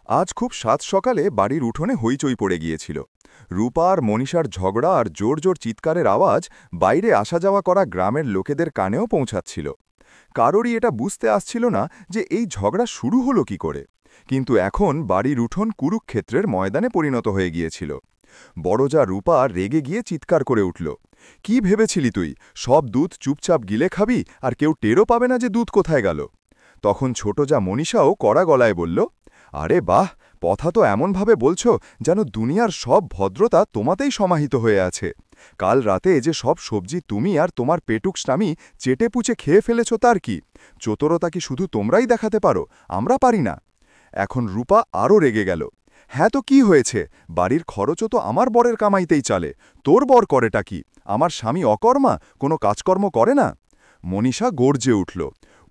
আজ খুব সাত সকালে বাড়ির উঠোনে হইচই পড়ে গিয়েছিল। রূপা আর মনীষার ঝগড়া আর জোর জোর চিৎকারের আওয়াজ বাইরে আসা যাওয়া করা গ্রামের লোকেদের কানেও পৌঁছাচ্ছিল। কারোরই এটা বুঝতে আসছিল না যে এই ঝগড়া শুরু হলো কি করে। কিন্তু এখন বাড়ির উঠোন কুরুক্ষেত্রের ময়দানে পরিণত হয়ে গিয়েছিল। বড়জা রূপা রেগে গিয়ে চিৎকার করে উঠল, কি ভেবেছিলি তুই সব দুধ চুপচাপ গিলে খাবি আর কেউ টেরও পাবে না যে দুধ কোথায় গেল? তখন ছোট যা মনীষাও কড়া গলায় বলল, আরে বাহ, কথা তো এমনভাবে বলছো যেন দুনিয়ার সব ভদ্রতা তোমাতেই সমাহিত হয়ে আছে। কাল রাতে যে সব সবজি তুমি আর তোমার পেটুক স্বামী চেটে পুচে খেয়ে ফেলেছ তার কি? চতুরতা কি শুধু তোমরাই দেখাতে পারো, আমরা পারি না? এখন রূপা আরও রেগে গেল। হ্যাঁ তো কি হয়েছে, বাড়ির খরচও তো আমার বরের কামাইতেই চালে, তোর বর করেটা কি? আমার স্বামী অকর্মা, কোনো কাজকর্ম করে না? মনীষা গর্জে উঠল।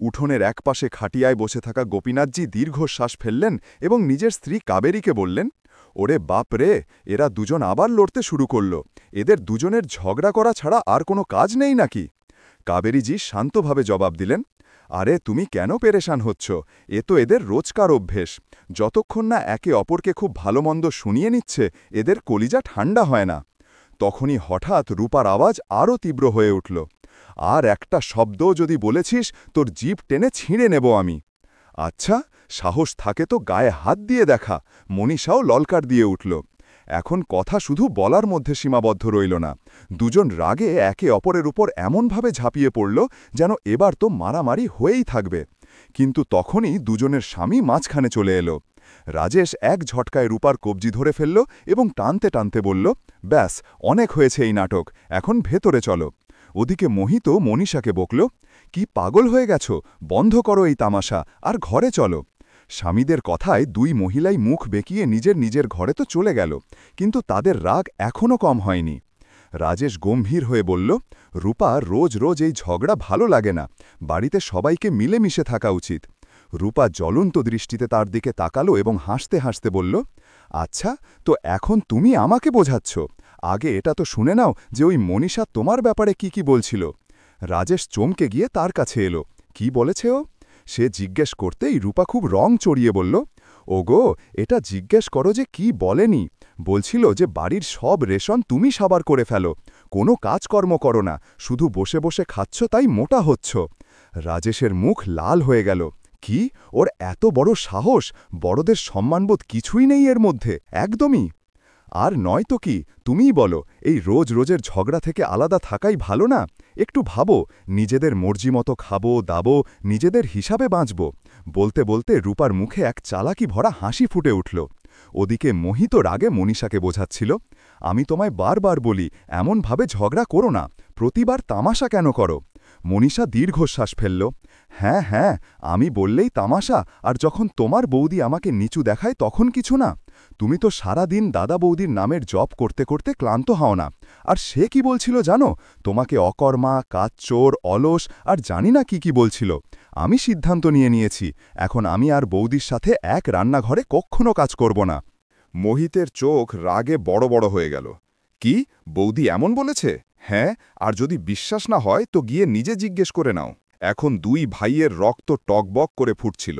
উঠোনের একপাশে খাটিয়ায় বসে থাকা গোপীনাথজি দীর্ঘশ্বাস ফেললেন এবং নিজের স্ত্রী কাবেরীকে বললেন, ওরে বাপ রে, এরা দুজন আবার লড়তে শুরু করল। এদের দুজনের ঝগড়া করা ছাড়া আর কোনো কাজ নেই নাকি? কাবেরীজি শান্তভাবে জবাব দিলেন, আরে তুমি কেন পেরেশান হচ্ছ? এ তো এদের রোজকার অভ্যেস। যতক্ষণ না একে অপরকে খুব ভালোমন্দ শুনিয়ে নিচ্ছে, এদের কলিজা ঠান্ডা হয় না। তখনই হঠাৎ রূপার আওয়াজ আরও তীব্র হয়ে উঠল, আর একটা শব্দও যদি বলেছিস তোর জিভ টেনে ছিঁড়ে নেব আমি। আচ্ছা, সাহস থাকে তো গায়ে হাত দিয়ে দেখা। মনীষাও ললকার দিয়ে উঠল। এখন কথা শুধু বলার মধ্যে সীমাবদ্ধ রইল না। দুজন রাগে একে অপরের উপর এমনভাবে ঝাঁপিয়ে পড়ল যেন এবার তো মারামারি হয়েই থাকবে। কিন্তু তখনই দুজনের স্বামী মাঝখানে চলে এলো। রাজেশ এক ঝটকায় রূপার কবজি ধরে ফেলল এবং টানতে টানতে বলল, ব্যাস, অনেক হয়েছে এই নাটক, এখন ভেতরে চলো। ওদিকে মোহিত মনীষাকে বকল, কি পাগল হয়ে গেছ, বন্ধ করো এই তামাশা আর ঘরে চলো। স্বামীদের কথায় দুই মহিলাই মুখ বেঁকিয়ে নিজের নিজের ঘরে তো চলে গেল, কিন্তু তাদের রাগ এখনও কম হয়নি। রাজেশ গম্ভীর হয়ে বলল, রূপা, রোজ রোজ এই ঝগড়া ভালো লাগে না, বাড়িতে সবাইকে মিলেমিশে থাকা উচিত। রূপা জ্বলন্ত দৃষ্টিতে তার দিকে তাকালো এবং হাসতে হাসতে বলল, আচ্ছা, তো এখন তুমি আমাকে বোঝাচ্ছ? আগে এটা তো শুনে নাও যে ওই মনীষা তোমার ব্যাপারে কি বলছিল। রাজেশ চমকে গিয়ে তার কাছে এলো। কি বলেছে ও? সে জিজ্ঞেস করতেই রূপা খুব রং চড়িয়ে বলল, ওগো, এটা জিজ্ঞেস করো যে কি বলেনি। বলছিল যে বাড়ির সব রেশন তুমি সাবার করে ফেলো, কোনো কাজকর্ম করো না, শুধু বসে বসে খাচ্ছ, তাই মোটা হচ্ছ। রাজেশের মুখ লাল হয়ে গেল। কি, ওর এত বড় সাহস? বড়দের সম্মানবোধ কিছুই নেই এর মধ্যে, একদমই। আর নয়তো কি, তুমিই বলো, এই রোজ রোজের ঝগড়া থেকে আলাদা থাকাই ভালো না? একটু ভাবো, নিজেদের মর্জি মতো খাবো দাবো, নিজেদের হিসাবে বাঁচব। বলতে বলতে রূপার মুখে এক চালাকি ভরা হাসি ফুটে উঠল। ওদিকে মোহিত রাগে মনীষাকে বোঝাচ্ছিল, আমি তোমায় বারবার বলি, এমনভাবে ঝগড়া করো না, প্রতিবার তামাশা কেন করো? মনীষা দীর্ঘশ্বাস ফেলল, হ্যাঁ হ্যাঁ, আমি বললেই তামাশা, আর যখন তোমার বৌদি আমাকে নিচু দেখায় তখন কিছু না? তুমি তো সারা দিন দাদা বৌদির নামের জপ করতে করতে ক্লান্ত হও না। আর সে কি বলছিল জানো? তোমাকে অকর্মা, কাজচোর, অলস আর জানি না কি বলছিল। আমি সিদ্ধান্ত নিয়েছি, এখন আমি আর বৌদির সাথে এক রান্নাঘরে কখনো কাজ করব না। মোহিতের চোখ রাগে বড় বড় হয়ে গেল। কি, বৌদি এমন বলেছে? হ্যাঁ, আর যদি বিশ্বাস না হয় তো গিয়ে নিজে জিজ্ঞেস করে নাও। এখন দুই ভাইয়ের রক্ত টকবক করে ফুটছিল।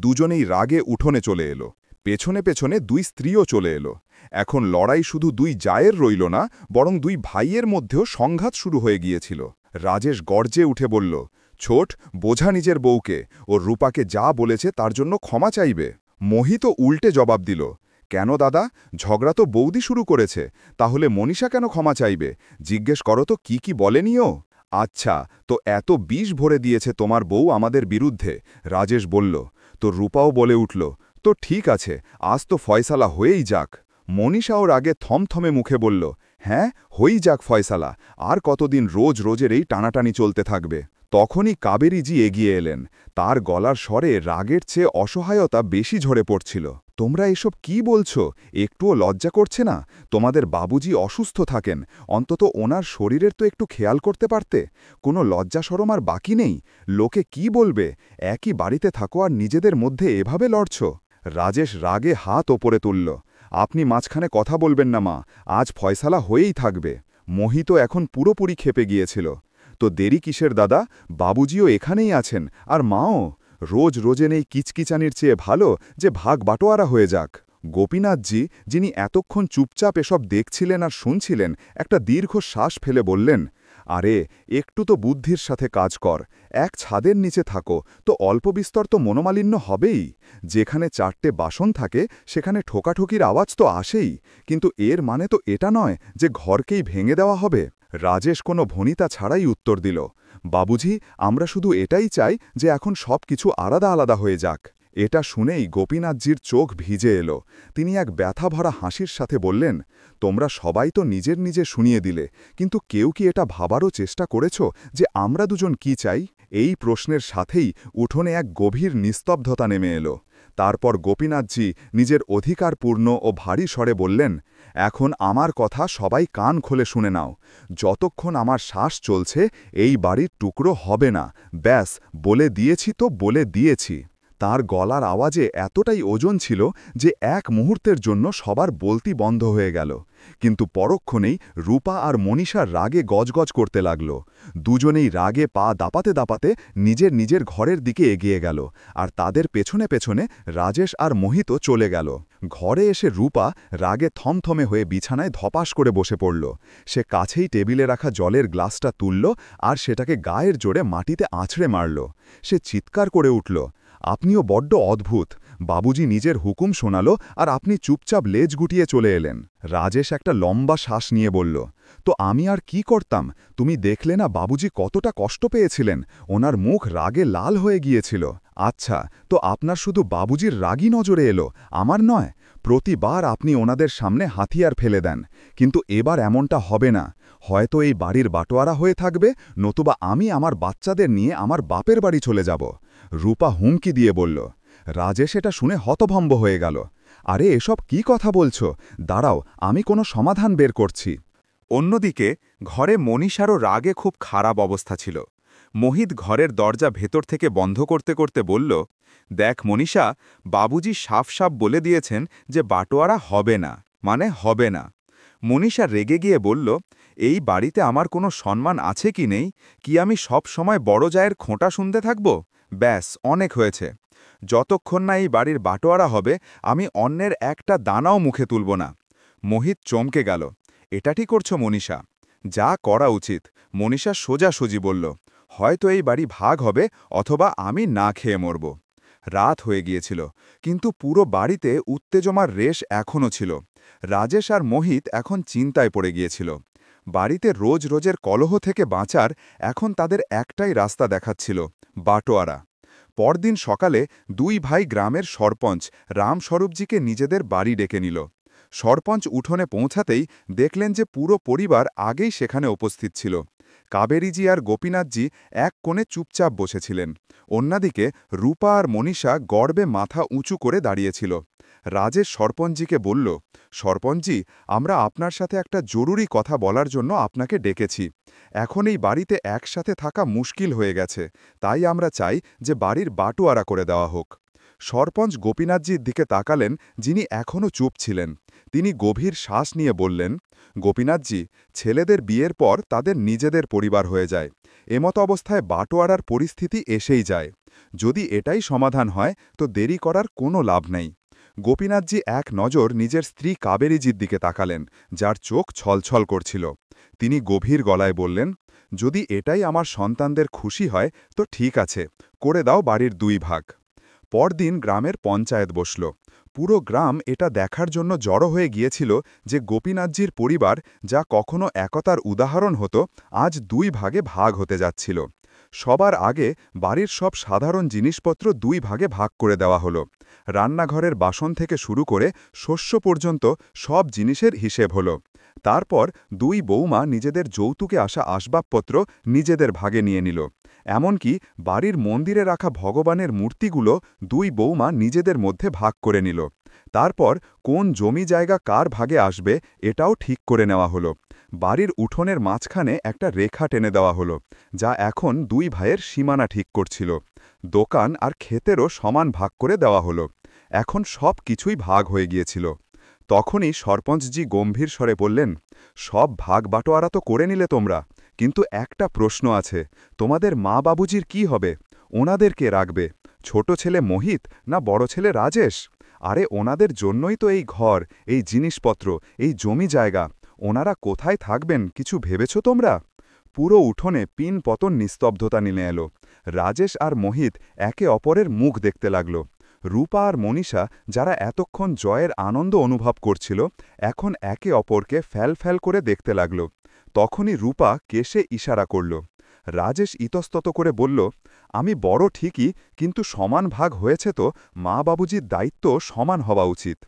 দুজনেই রাগে উঠোনে চলে এলো। পেছনে পেছনে দুই স্ত্রীও চলে এলো। এখন লড়াই শুধু দুই জায়ের রইল না, বরং দুই ভাইয়ের মধ্যেও সংঘাত শুরু হয়ে গিয়েছিল। রাজেশ গর্জে উঠে বলল, ছোট, বোঝা নিজের বউকে, ও রূপাকে যা বলেছে তার জন্য ক্ষমা চাইবে। মোহিত উল্টে জবাব দিল, কেন দাদা, ঝগড়া তো বৌদি শুরু করেছে, তাহলে মনীষা কেন ক্ষমা চাইবে? জিজ্ঞেস করো তো কি বলেনি ও? আচ্ছা, তো এত বিষ ভরে দিয়েছে তোমার বউ আমাদের বিরুদ্ধে? রাজেশ বলল। তো রূপাও বলে উঠল, তো ঠিক আছে, আজ তো ফয়সালা হয়েই যাক। মনীষাও রাগে থমথমে মুখে বলল, হ্যাঁ, হয়েই যাক ফয়সালা, আর কতদিন রোজ রোজের এই টানাটানি চলতে থাকবে? তখনই কাবেরীজি এগিয়ে এলেন। তার গলার স্বরে রাগের চেয়ে অসহায়তা বেশি ঝরে পড়ছিল। তোমরা এসব কি বলছো? একটুও লজ্জা করছে না? তোমাদের বাবুজি অসুস্থ থাকেন, অন্তত ওনার শরীরের তো একটু খেয়াল করতে পারতে। কোনো লজ্জা শরম আর বাকি নেই? লোকে কি বলবে? একই বাড়িতে থাকো আর নিজেদের মধ্যে এভাবে লড়ছ? রাজেশ রাগে হাত ওপরে তুলল। আপনি মাঝখানে কথা বলবেন না মা, আজ ফয়সালা হয়েই থাকবে। মোহিত এখন পুরোপুরি ক্ষেপে গিয়েছিল। তো দেরি কিসের দাদা, বাবুজিও এখানেই আছেন, আর মাও। রোজ রোজেন এই কিচকিচানির চেয়ে ভালো যে ভাগ বাটোয়ারা হয়ে যাক। গোপীনাথজি, যিনি এতক্ষণ চুপচাপ এসব দেখছিলেন আর শুনছিলেন, একটা দীর্ঘ শ্বাস ফেলে বললেন, আরে একটু তো বুদ্ধির সাথে কাজ কর। এক ছাদের নিচে থাকো তো অল্প বিস্তর তো মনোমালিন্য হবেই। যেখানে 4টে বাসন থাকে সেখানে ঠোকাঠুকির আওয়াজ তো আসেই, কিন্তু এর মানে তো এটা নয় যে ঘরকেই ভেঙে দেওয়া হবে। রাজেশ কোনো ভনিতা ছাড়াই উত্তর দিল, বাবুজি, আমরা শুধু এটাই চাই যে এখন সব কিছু আলাদা আলাদা হয়ে যাক। এটা শুনেই গোপীনাথজির চোখ ভিজে এলো। তিনি এক ব্যথা ভরা হাসির সাথে বললেন, তোমরা সবাই তো নিজের নিজে শুনিয়ে দিলে, কিন্তু কেউ কি এটা ভাবারও চেষ্টা করেছ যে আমরা দুজন কি চাই? এই প্রশ্নের সাথেই উঠোনে এক গভীর নিস্তব্ধতা নেমে এলো। তারপর গোপীনাথজি নিজের অধিকারপূর্ণ ও ভারী স্বরে বললেন, এখন আমার কথা সবাই কান খুলে শুনে নাও। যতক্ষণ আমার শ্বাস চলছে এই বাড়ির টুকরো হবে না, ব্যাস, বলে দিয়েছি তো বলে দিয়েছি। তার গলার আওয়াজে এতটাই ওজন ছিল যে এক মুহূর্তের জন্য সবার বলতি বন্ধ হয়ে গেল। কিন্তু পরক্ষণেই রূপা আর মনীষার রাগে গজগজ করতে লাগল। দুজনেই রাগে পা দাপাতে দাপাতে নিজের নিজের ঘরের দিকে এগিয়ে গেল, আর তাদের পেছনে পেছনে রাজেশ আর মোহিতও চলে গেল। ঘরে এসে রূপা রাগে থমথমে হয়ে বিছানায় ধপাস করে বসে পড়ল। সে কাছেই টেবিলে রাখা জলের গ্লাসটা তুলল আর সেটাকে গায়ের জোরে মাটিতে আছড়ে মারল। সে চিৎকার করে উঠল, আপনিও বড্ড অদ্ভুত। বাবুজি নিজের হুকুম শোনালো আর আপনি চুপচাপ লেজ গুটিয়ে চলে এলেন। রাজেশ একটা লম্বা শ্বাস নিয়ে বলল, তো আমি আর কি করতাম? তুমি দেখলে না বাবুজি কতটা কষ্ট পেয়েছিলেন? ওনার মুখ রাগে লাল হয়ে গিয়েছিল। আচ্ছা, তো আপনার শুধু বাবুজির রাগই নজরে এলো, আমার নয়? প্রতিবার আপনি ওনাদের সামনে হাতিয়ার ফেলে দেন, কিন্তু এবার এমনটা হবে না। হয়তো এই বাড়ির বাটোয়ারা হয়ে থাকবে, নতুবা আমি আমার বাচ্চাদের নিয়ে আমার বাপের বাড়ি চলে যাব। রূপা হুমকি দিয়ে বলল। রাজেশ এটা শুনে হতভম্ব হয়ে গেল। আরে এসব কি কথা বলছো? দাঁড়াও, আমি কোনো সমাধান বের করছি। অন্যদিকে ঘরে মনীষারও রাগে খুব খারাপ অবস্থা ছিল। মোহিত ঘরের দরজা ভেতর থেকে বন্ধ করতে করতে বলল, দেখ মনীষা, বাবুজি সাফ সাফ বলে দিয়েছেন যে বাটোয়ারা হবে না, মানে হবে না। মনীষা রেগে গিয়ে বলল, এই বাড়িতে আমার কোনো সম্মান আছে কি নেই? কি আমি সব সময় বড় জায়ের খোঁটা শুনতে থাকব? ব্যাস, অনেক হয়েছে। যতক্ষণ না এই বাড়ির বাটোয়ারা হবে আমি অন্যের একটা দানাও মুখে তুলব না। মোহিত চমকে গেল। এটা ঠিক করছো মনীষা? যা করা উচিত। মনীষা সোজাসুজি বলল, হয়তো এই বাড়ি ভাগ হবে অথবা আমি না খেয়ে মরব। রাত হয়ে গিয়েছিল, কিন্তু পুরো বাড়িতে উত্তেজমার রেশ এখনও ছিল। রাজেশ আর মোহিত এখন চিন্তায় পড়ে গিয়েছিল। বাড়িতে রোজ রোজের কলহ থেকে বাঁচার এখন তাদের একটাই রাস্তা দেখাচ্ছিল, বাটোয়ারা। পরদিন সকালে দুই ভাই গ্রামের সরপঞ্চ রামস্বরূপজিকে নিজেদের বাড়ি ডেকে নিল। সরপঞ্চ উঠোনে পৌঁছাতেই দেখলেন যে পুরো পরিবার আগেই সেখানে উপস্থিত ছিল। কাবেরীজি আর গোপীনাথজি এক কোণে চুপচাপ বসেছিলেন। অন্যদিকে রূপা আর মনীষা গর্বে মাথা উঁচু করে দাঁড়িয়েছিল। রাজেশ সরপঞ্চজিকে বলল, সরপঞ্চজি, আমরা আপনার সাথে একটা জরুরি কথা বলার জন্য আপনাকে ডেকেছি। এখন এই বাড়িতে একসাথে থাকা মুশকিল হয়ে গেছে, তাই আমরা চাই যে বাড়ির বাটোয়ারা করে দেওয়া হোক। সরপঞ্চ গোপীনাথজির দিকে তাকালেন, যিনি এখনও চুপ ছিলেন। তিনি গভীর শ্বাস নিয়ে বললেন, গোপীনাথজি, ছেলেদের বিয়ের পর তাদের নিজেদের পরিবার হয়ে যায়। এমত অবস্থায় বাটোয়ারার পরিস্থিতি এসেই যায়। যদি এটাই সমাধান হয় তো দেরি করার কোনো লাভ নেই। গোপীনাথজি এক নজর নিজের স্ত্রী কাবেরীজির দিকে তাকালেন, যার চোখ ছলছল করছিল। তিনি গভীর গলায় বললেন, যদি এটাই আমার সন্তানদের খুশি হয় তো ঠিক আছে, করে দাও বাড়ির 2 ভাগ। পরদিন গ্রামের পঞ্চায়েত বসল। পুরো গ্রাম এটা দেখার জন্য জড়ো হয়ে গিয়েছিল যে গোপীনাথজির পরিবার, যা কখনো একতার উদাহরণ হতো, আজ 2 ভাগে ভাগ হতে যাচ্ছিল। সবার আগে বাড়ির সব সাধারণ জিনিসপত্র 2 ভাগে ভাগ করে দেওয়া হলো। রান্নাঘরের বাসন থেকে শুরু করে শস্য পর্যন্ত সব জিনিসের হিসেব হলো। তারপর 2 বৌমা নিজেদের যৌতুকে আসা আসবাবপত্র নিজেদের ভাগে নিয়ে নিল। এমনকি বাড়ির মন্দিরে রাখা ভগবানের মূর্তিগুলো 2 বৌমা নিজেদের মধ্যে ভাগ করে নিল। তারপর কোন জমি জায়গা কার ভাগে আসবে এটাও ঠিক করে নেওয়া হলো। বাড়ির উঠোনের মাঝখানে একটা রেখা টেনে দেওয়া হলো, যা এখন 2 ভাইয়ের সীমানা ঠিক করছিল। দোকান আর ক্ষেতেরও সমান ভাগ করে দেওয়া হলো। এখন সব কিছুই ভাগ হয়ে গিয়েছিল। তখনই সরপঞ্চজি গম্ভীর স্বরে বললেন, সব ভাগ বাটোয়ারা তো করে নিলে তোমরা, কিন্তু একটা প্রশ্ন আছে, তোমাদের মা বাবুজির কি হবে? ওনাদের কে রাখবে? ছোট ছেলে মোহিত না বড় ছেলে রাজেশ? আরে ওনাদের জন্যই তো এই ঘর, এই জিনিসপত্র, এই জমি জায়গা। ওনারা কোথায় থাকবেন কিছু ভেবেছ তোমরা? পুরো উঠোনে পিন পতন নিস্তব্ধতা নেমে এলো। রাজেশ আর মোহিত একে অপরের মুখ দেখতে লাগল। রূপা আর মনীষা, যারা এতক্ষণ জয়ের আনন্দ অনুভব করছিল, এখন একে অপরকে ফ্যাল ফ্যাল করে দেখতে লাগল। তখনই রূপা কেশে ইশারা করল। রাজেশ ইতস্তত করে বলল, আমি বড় ঠিকই, কিন্তু সমান ভাগ হয়েছে তো মা বাবুজির দায়িত্ব সমান হওয়া উচিত।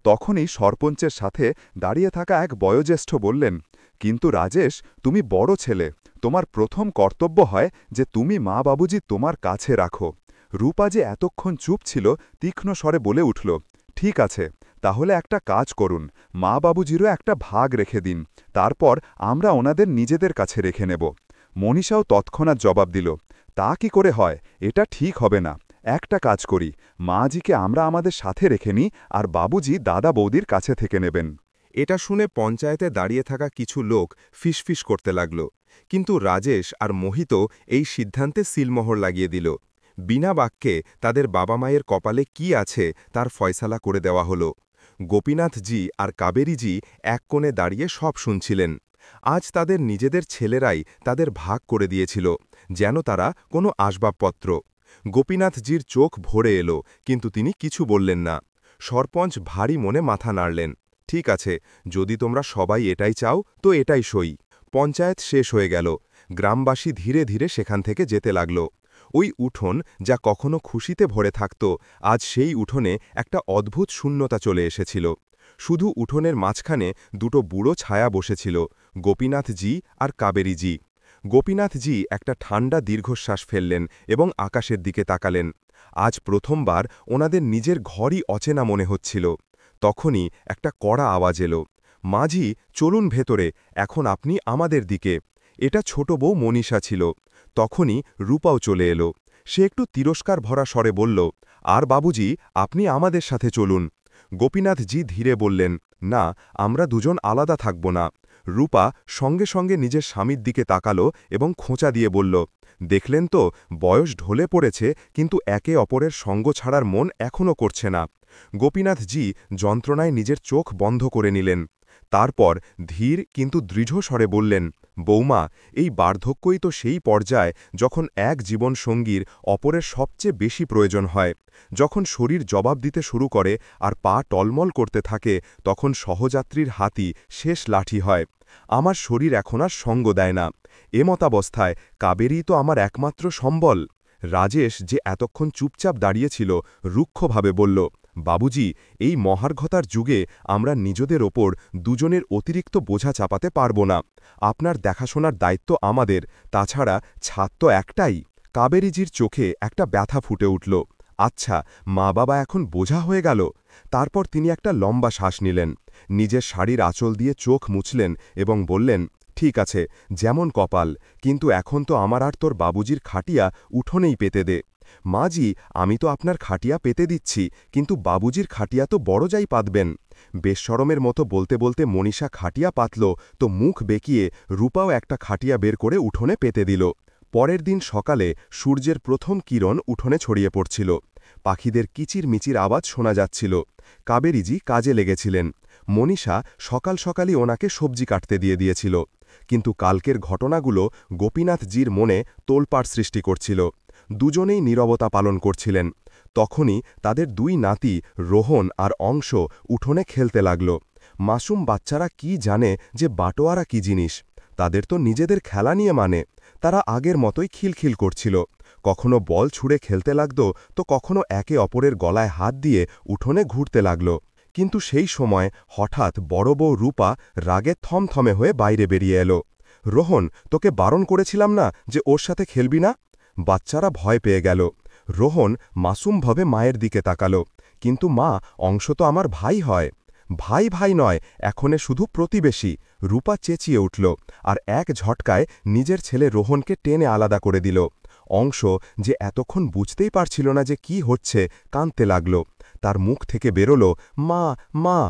তখনই সরপঞ্চের সাথে দাঁড়িয়ে থাকা এক বয়োজ্যেষ্ঠ বললেন, কিন্তু রাজেশ, তুমি বড় ছেলে, তোমার প্রথম কর্তব্য হয় যে তুমি মা বাবুজি তোমার কাছে রাখো। রূপা যে এতক্ষণ চুপ ছিল, তীক্ষ্ণ স্বরে বলে উঠল, ঠিক আছে, তাহলে একটা কাজ করুন, মা বাবুজিরও একটা ভাগ রেখে দিন, তারপর আমরা ওনাদের নিজেদের কাছে রেখে নেব। মনীষাও তৎক্ষণাৎ জবাব দিল, তা কি করে হয়, এটা ঠিক হবে না। একটা কাজ করি, মাজিকে আমরা আমাদের সাথে রেখে নিই, আর বাবুজি দাদা বৌদির কাছে থেকে নেবেন। এটা শুনে পঞ্চায়েতে দাঁড়িয়ে থাকা কিছু লোক ফিসফিস করতে লাগল, কিন্তু রাজেশ আর মোহিত এই সিদ্ধান্তে সিলমোহর লাগিয়ে দিল। বিনা বাক্যে তাদের বাবা মায়ের কপালে কি আছে তার ফয়সালা করে দেওয়া হল। গোপীনাথজি আর কাবেরীজি এক কোণে দাঁড়িয়ে সব শুনছিলেন। আজ তাদের নিজেদের ছেলেরাই তাদের ভাগ করে দিয়েছিল, যেন তারা কোনো আসবাবপত্র। গোপীনাথজির চোখ ভরে এলো, কিন্তু তিনি কিছু বললেন না। সরপঞ্চ ভারী মনে মাথা নাড়লেন। ঠিক আছে, যদি তোমরা সবাই এটাই চাও তো এটাই সই। পঞ্চায়েত শেষ হয়ে গেল। গ্রামবাসী ধীরে ধীরে সেখান থেকে যেতে লাগল। ওই উঠোন, যা কখনো খুশিতে ভরে থাকত, আজ সেই উঠোনে একটা অদ্ভুত শূন্যতা চলে এসেছিল। শুধু উঠোনের মাঝখানে দুটো বুড়ো ছায়া বসেছিল, গোপীনাথজি আর কাবেরীজি। গোপীনাথজি একটা ঠান্ডা দীর্ঘশ্বাস ফেললেন এবং আকাশের দিকে তাকালেন। আজ প্রথমবার ওনাদের নিজের ঘরই অচেনা মনে হচ্ছিল। তখনই একটা কড়া আওয়াজ এলো, মাঝি, চলুন ভেতরে, এখন আপনি আমাদের দিকে। এটা ছোট বউ মনীষা ছিল। তখনই রূপাও চলে এলো। সে একটু তিরস্কার ভরা স্বরে বলল, আর বাবুজি, আপনি আমাদের সাথে চলুন। গোপীনাথজি ধীরে বললেন, না, আমরা দুজন আলাদা থাকব না। রূপা সঙ্গে সঙ্গে নিজের স্বামীর দিকে তাকালো এবং খোঁচা দিয়ে বলল, দেখলেন তো, বয়স ঢলে পড়েছে, কিন্তু একে অপরের সঙ্গ ছাড়ার মন এখনও করছে না। গোপীনাথজি যন্ত্রণায় নিজের চোখ বন্ধ করে নিলেন। তারপর ধীর কিন্তু দৃঢ় স্বরে বললেন, বৌমা, এই বার্ধক্যই তো সেই পর্যায় যখন এক জীবনসঙ্গীর অপরের সবচেয়ে বেশি প্রয়োজন হয়। যখন শরীর জবাব দিতে শুরু করে আর পা টলমল করতে থাকে, তখন সহযাত্রীর হাতই শেষ লাঠি হয়। আমার শরীর এখন আর সঙ্গ দেয় না। এমতাবস্থায় কাবেরী তো আমার একমাত্র সম্বল। রাজেশ, যে এতক্ষণ চুপচাপ দাঁড়িয়েছিল, রুক্ষভাবে বলল, বাবুজি, এই মহার্ঘতার যুগে আমরা নিজেদের ওপর দুজনের অতিরিক্ত বোঝা চাপাতে পারব না। আপনার দেখাশোনার দায়িত্ব আমাদের, তাছাড়া ছাদ তো একটাই। কাবেরীজির চোখে একটা ব্যথা ফুটে উঠল। আচ্ছা, মা বাবা এখন বোঝা হয়ে গেল। তারপর তিনি একটা লম্বা শ্বাস নিলেন, নিজের শাড়ির আঁচল দিয়ে চোখ মুছলেন এবং বললেন, ঠিক আছে, যেমন কপাল, কিন্তু এখন তো আমার আর তোর বাবুজির খাটিয়া উঠোনেই পেতে দে। মাজি, আমি তো আপনার খাটিয়া পেতে দিচ্ছি, কিন্তু বাবুজির খাটিয়া তো বড় যাই পাতবেন। বেশরমের মতো বলতে বলতে মনীষা খাটিয়া পাতল, তো মুখ বেঁকিয়ে রূপাও একটা খাটিয়া বের করে উঠোনে পেতে দিল। পরের দিন সকালে সূর্যের প্রথম কিরণ উঠোনে ছড়িয়ে পড়ছিল। পাখিদের কিচির মিচির আওয়াজ শোনা যাচ্ছিল। কাবেরীজি কাজে লেগেছিলেন। মনীষা সকাল সকালই ওনাকে সবজি কাটতে দিয়ে দিয়েছিল। কিন্তু কালকের ঘটনাগুলো গোপীনাথজির মনে তোলপাড় সৃষ্টি করছিল। দুজনেই নীরবতা পালন করছিলেন। তখনই তাদের দুই নাতি রোহন আর অংশ উঠোনে খেলতে লাগল। মাসুম বাচ্চারা কি জানে যে বাটোয়ারা কি জিনিস? তাদের তো নিজেদের খেলা নিয়ে মানে। তারা আগের মতোই খিলখিল করছিল। কখনো বল ছুঁড়ে খেলতে লাগত, তো কখনো একে অপরের গলায় হাত দিয়ে উঠোনে ঘুরতে লাগল। কিন্তু সেই সময় হঠাৎ বড় বউ রূপা রাগে থমথমে হয়ে বাইরে বেরিয়ে এলো। রোহন, তোকে বারণ করেছিলাম না যে ওর সাথে খেলবি না? বাচ্চারা ভয় পেয়ে গেল। রোহন মাসুমভাবে মায়ের দিকে তাকালো, কিন্তু মা, অংশ তো আমার ভাই হয়। ভাই ভাই নয়, এখনে শুধু প্রতিবেশী। রূপা চেঁচিয়ে উঠল আর এক ঝটকায় নিজের ছেলে রোহনকে টেনে আলাদা করে দিল। অংশ, যে এতক্ষণ বুঝতেই পারছিল না যে কি হচ্ছে, কাঁদতে লাগল। তার মুখ থেকে বেরোল, মা, মা।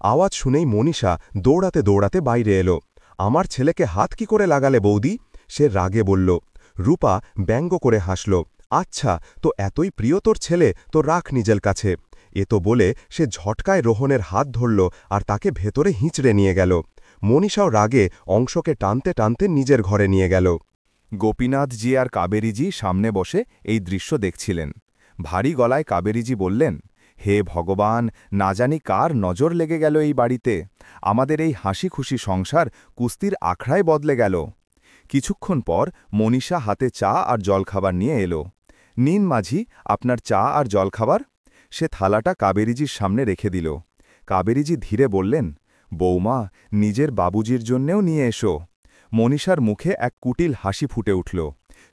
আওয়াজ শুনেই মনীষা দৌড়াতে দৌড়াতে বাইরে এলো। আমার ছেলেকে হাত কি করে লাগালে বৌদি? সে রাগে বলল। রূপা ব্যঙ্গ করে হাসল, আচ্ছা, তো এতই প্রিয় তোর ছেলে, তো রাখ নিজের কাছে। এ তো বলে সে ঝটকায় রোহনের হাত ধরল আর তাকে ভেতরে হিঁচড়ে নিয়ে গেল। মনীষাও রাগে অংশকে টানতে টানতে নিজের ঘরে নিয়ে গেল। গোপীনাথজি আর কাবেরীজি সামনে বসে এই দৃশ্য দেখছিলেন। ভারী গলায় কাবেরীজি বললেন, হে ভগবান, না জানি কার নজর লেগে গেল এই বাড়িতে। আমাদের এই হাসি খুশি সংসার কুস্তির আখড়ায় বদলে গেল। কিছুক্ষণ পর মনীষা হাতে চা আর জলখাবার নিয়ে এলো। নিন মাঝি, আপনার চা আর জলখাবার। সে থালাটা কাবেরীজির সামনে রেখে দিল। কাবেরীজি ধীরে বললেন, বৌমা, নিজের বাবুজির জন্যেও নিয়ে এসো। মনীষার মুখে এক কুটিল হাসি ফুটে উঠল।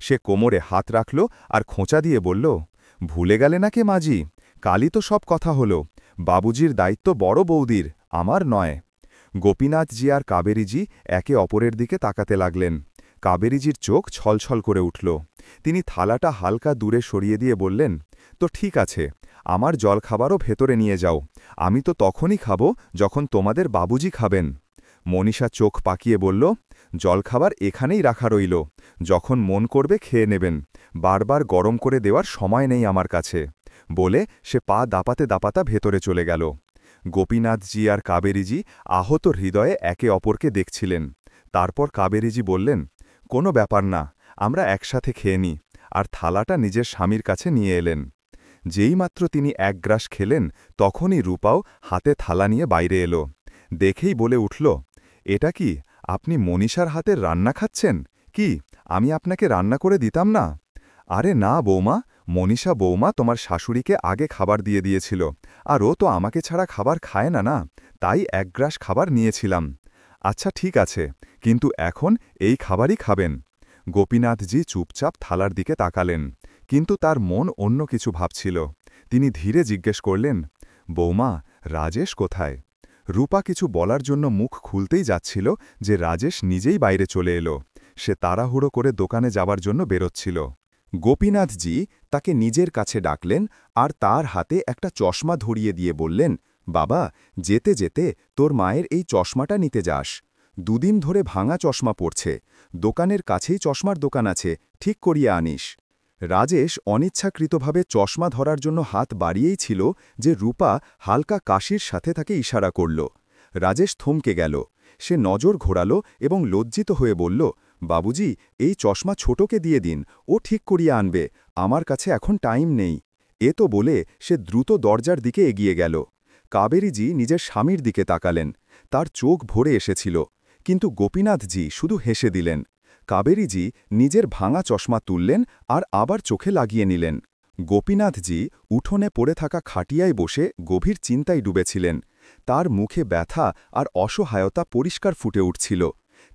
সে কোমরে হাত রাখল আর খোঁচা দিয়ে বলল, ভুলে গেলে নাকি মাঝি? কালই তো সব কথা হলো। বাবুজির দায়িত্ব বড় বৌদির, আমার নয়। গোপীনাথজি আর কাবেরীজি একে অপরের দিকে তাকাতে লাগলেন। কাবেরীজির চোখ ছলছল করে উঠল। তিনি থালাটা হালকা দূরে সরিয়ে দিয়ে বললেন, তো ঠিক আছে, আমার জলখাবারও ভেতরে নিয়ে যাও। আমি তো তখনই খাবো যখন তোমাদের বাবুজি খাবেন। মনীষা চোখ পাকিয়ে বলল, জলখাবার এখানেই রাখা রইল, যখন মন করবে খেয়ে নেবেন। বারবার গরম করে দেওয়ার সময় নেই আমার কাছে। বলে সে পা দাপাতে দাপাতা ভেতরে চলে গেল। গোপীনাথজি আর কাবেরীজি আহত হৃদয়ে একে অপরকে দেখছিলেন। তারপর কাবেরীজি বললেন, কোনো ব্যাপার না, আমরা একসাথে খেয়ে নিই, আর থালাটা নিজের স্বামীর কাছে নিয়ে এলেন। যেইমাত্র তিনি এক গ্রাস খেলেন, তখনই রূপাও হাতে থালা নিয়ে বাইরে এলো। দেখেই বলে উঠল, এটা কি, আপনি মনীষার হাতের রান্না খাচ্ছেন? কি, আমি আপনাকে রান্না করে দিতাম না? আরে না বৌমা, মনীষা বৌমা তোমার শাশুড়িকে আগে খাবার দিয়ে দিয়েছিল, আর ও তো আমাকে ছাড়া খাবার খায় না, তাই এক গ্রাস খাবার নিয়েছিলাম। আচ্ছা ঠিক আছে, কিন্তু এখন এই খাবারই খাবেন। গোপীনাথজি চুপচাপ থালার দিকে তাকালেন, কিন্তু তার মন অন্য কিছু ভাবছিল। তিনি ধীরে জিজ্ঞেস করলেন, বৌমা, রাজেশ কোথায়? রূপা কিছু বলার জন্য মুখ খুলতেই যাচ্ছিল যে রাজেশ নিজেই বাইরে চলে এলো। সে তাড়াহুড়ো করে দোকানে যাবার জন্য বেরোচ্ছিল। গোপীনাথজি তাকে নিজের কাছে ডাকলেন আর তার হাতে একটা চশমা ধরিয়ে দিয়ে বললেন, বাবা, যেতে যেতে তোর মায়ের এই চশমাটা নিতে যাস। দুদিন ধরে ভাঙা চশমা পড়ছে, দোকানের কাছেই চশমার দোকান আছে, ঠিক করিয়ে আনিস। রাজেশ অনিচ্ছাকৃতভাবে চশমা ধরার জন্য হাত বাড়িয়েই ছিল যে রূপা হালকা কাশির সাথে তাকে ইশারা করল। রাজেশ থমকে গেল। সে নজর ঘোরাল এবং লজ্জিত হয়ে বলল, বাবুজি, এই চশমা ছোটকে দিয়ে দিন, ও ঠিক করিয়ে আনবে, আমার কাছে এখন টাইম নেই। এ তো বলে সে দ্রুত দরজার দিকে এগিয়ে গেল। কাবেরীজি নিজের স্বামীর দিকে তাকালেন। তার চোখ ভরে এসেছিল, কিন্তু গোপীনাথজি শুধু হেসে দিলেন। কাবেরীজি নিজের ভাঙা চশমা তুললেন আর আবার চোখে লাগিয়ে নিলেন। গোপীনাথজি উঠোনে পড়ে থাকা খাটিয়ায় বসে গভীর চিন্তায় ডুবেছিলেন। তার মুখে ব্যথা আর অসহায়তা পরিষ্কার ফুটে উঠছিল।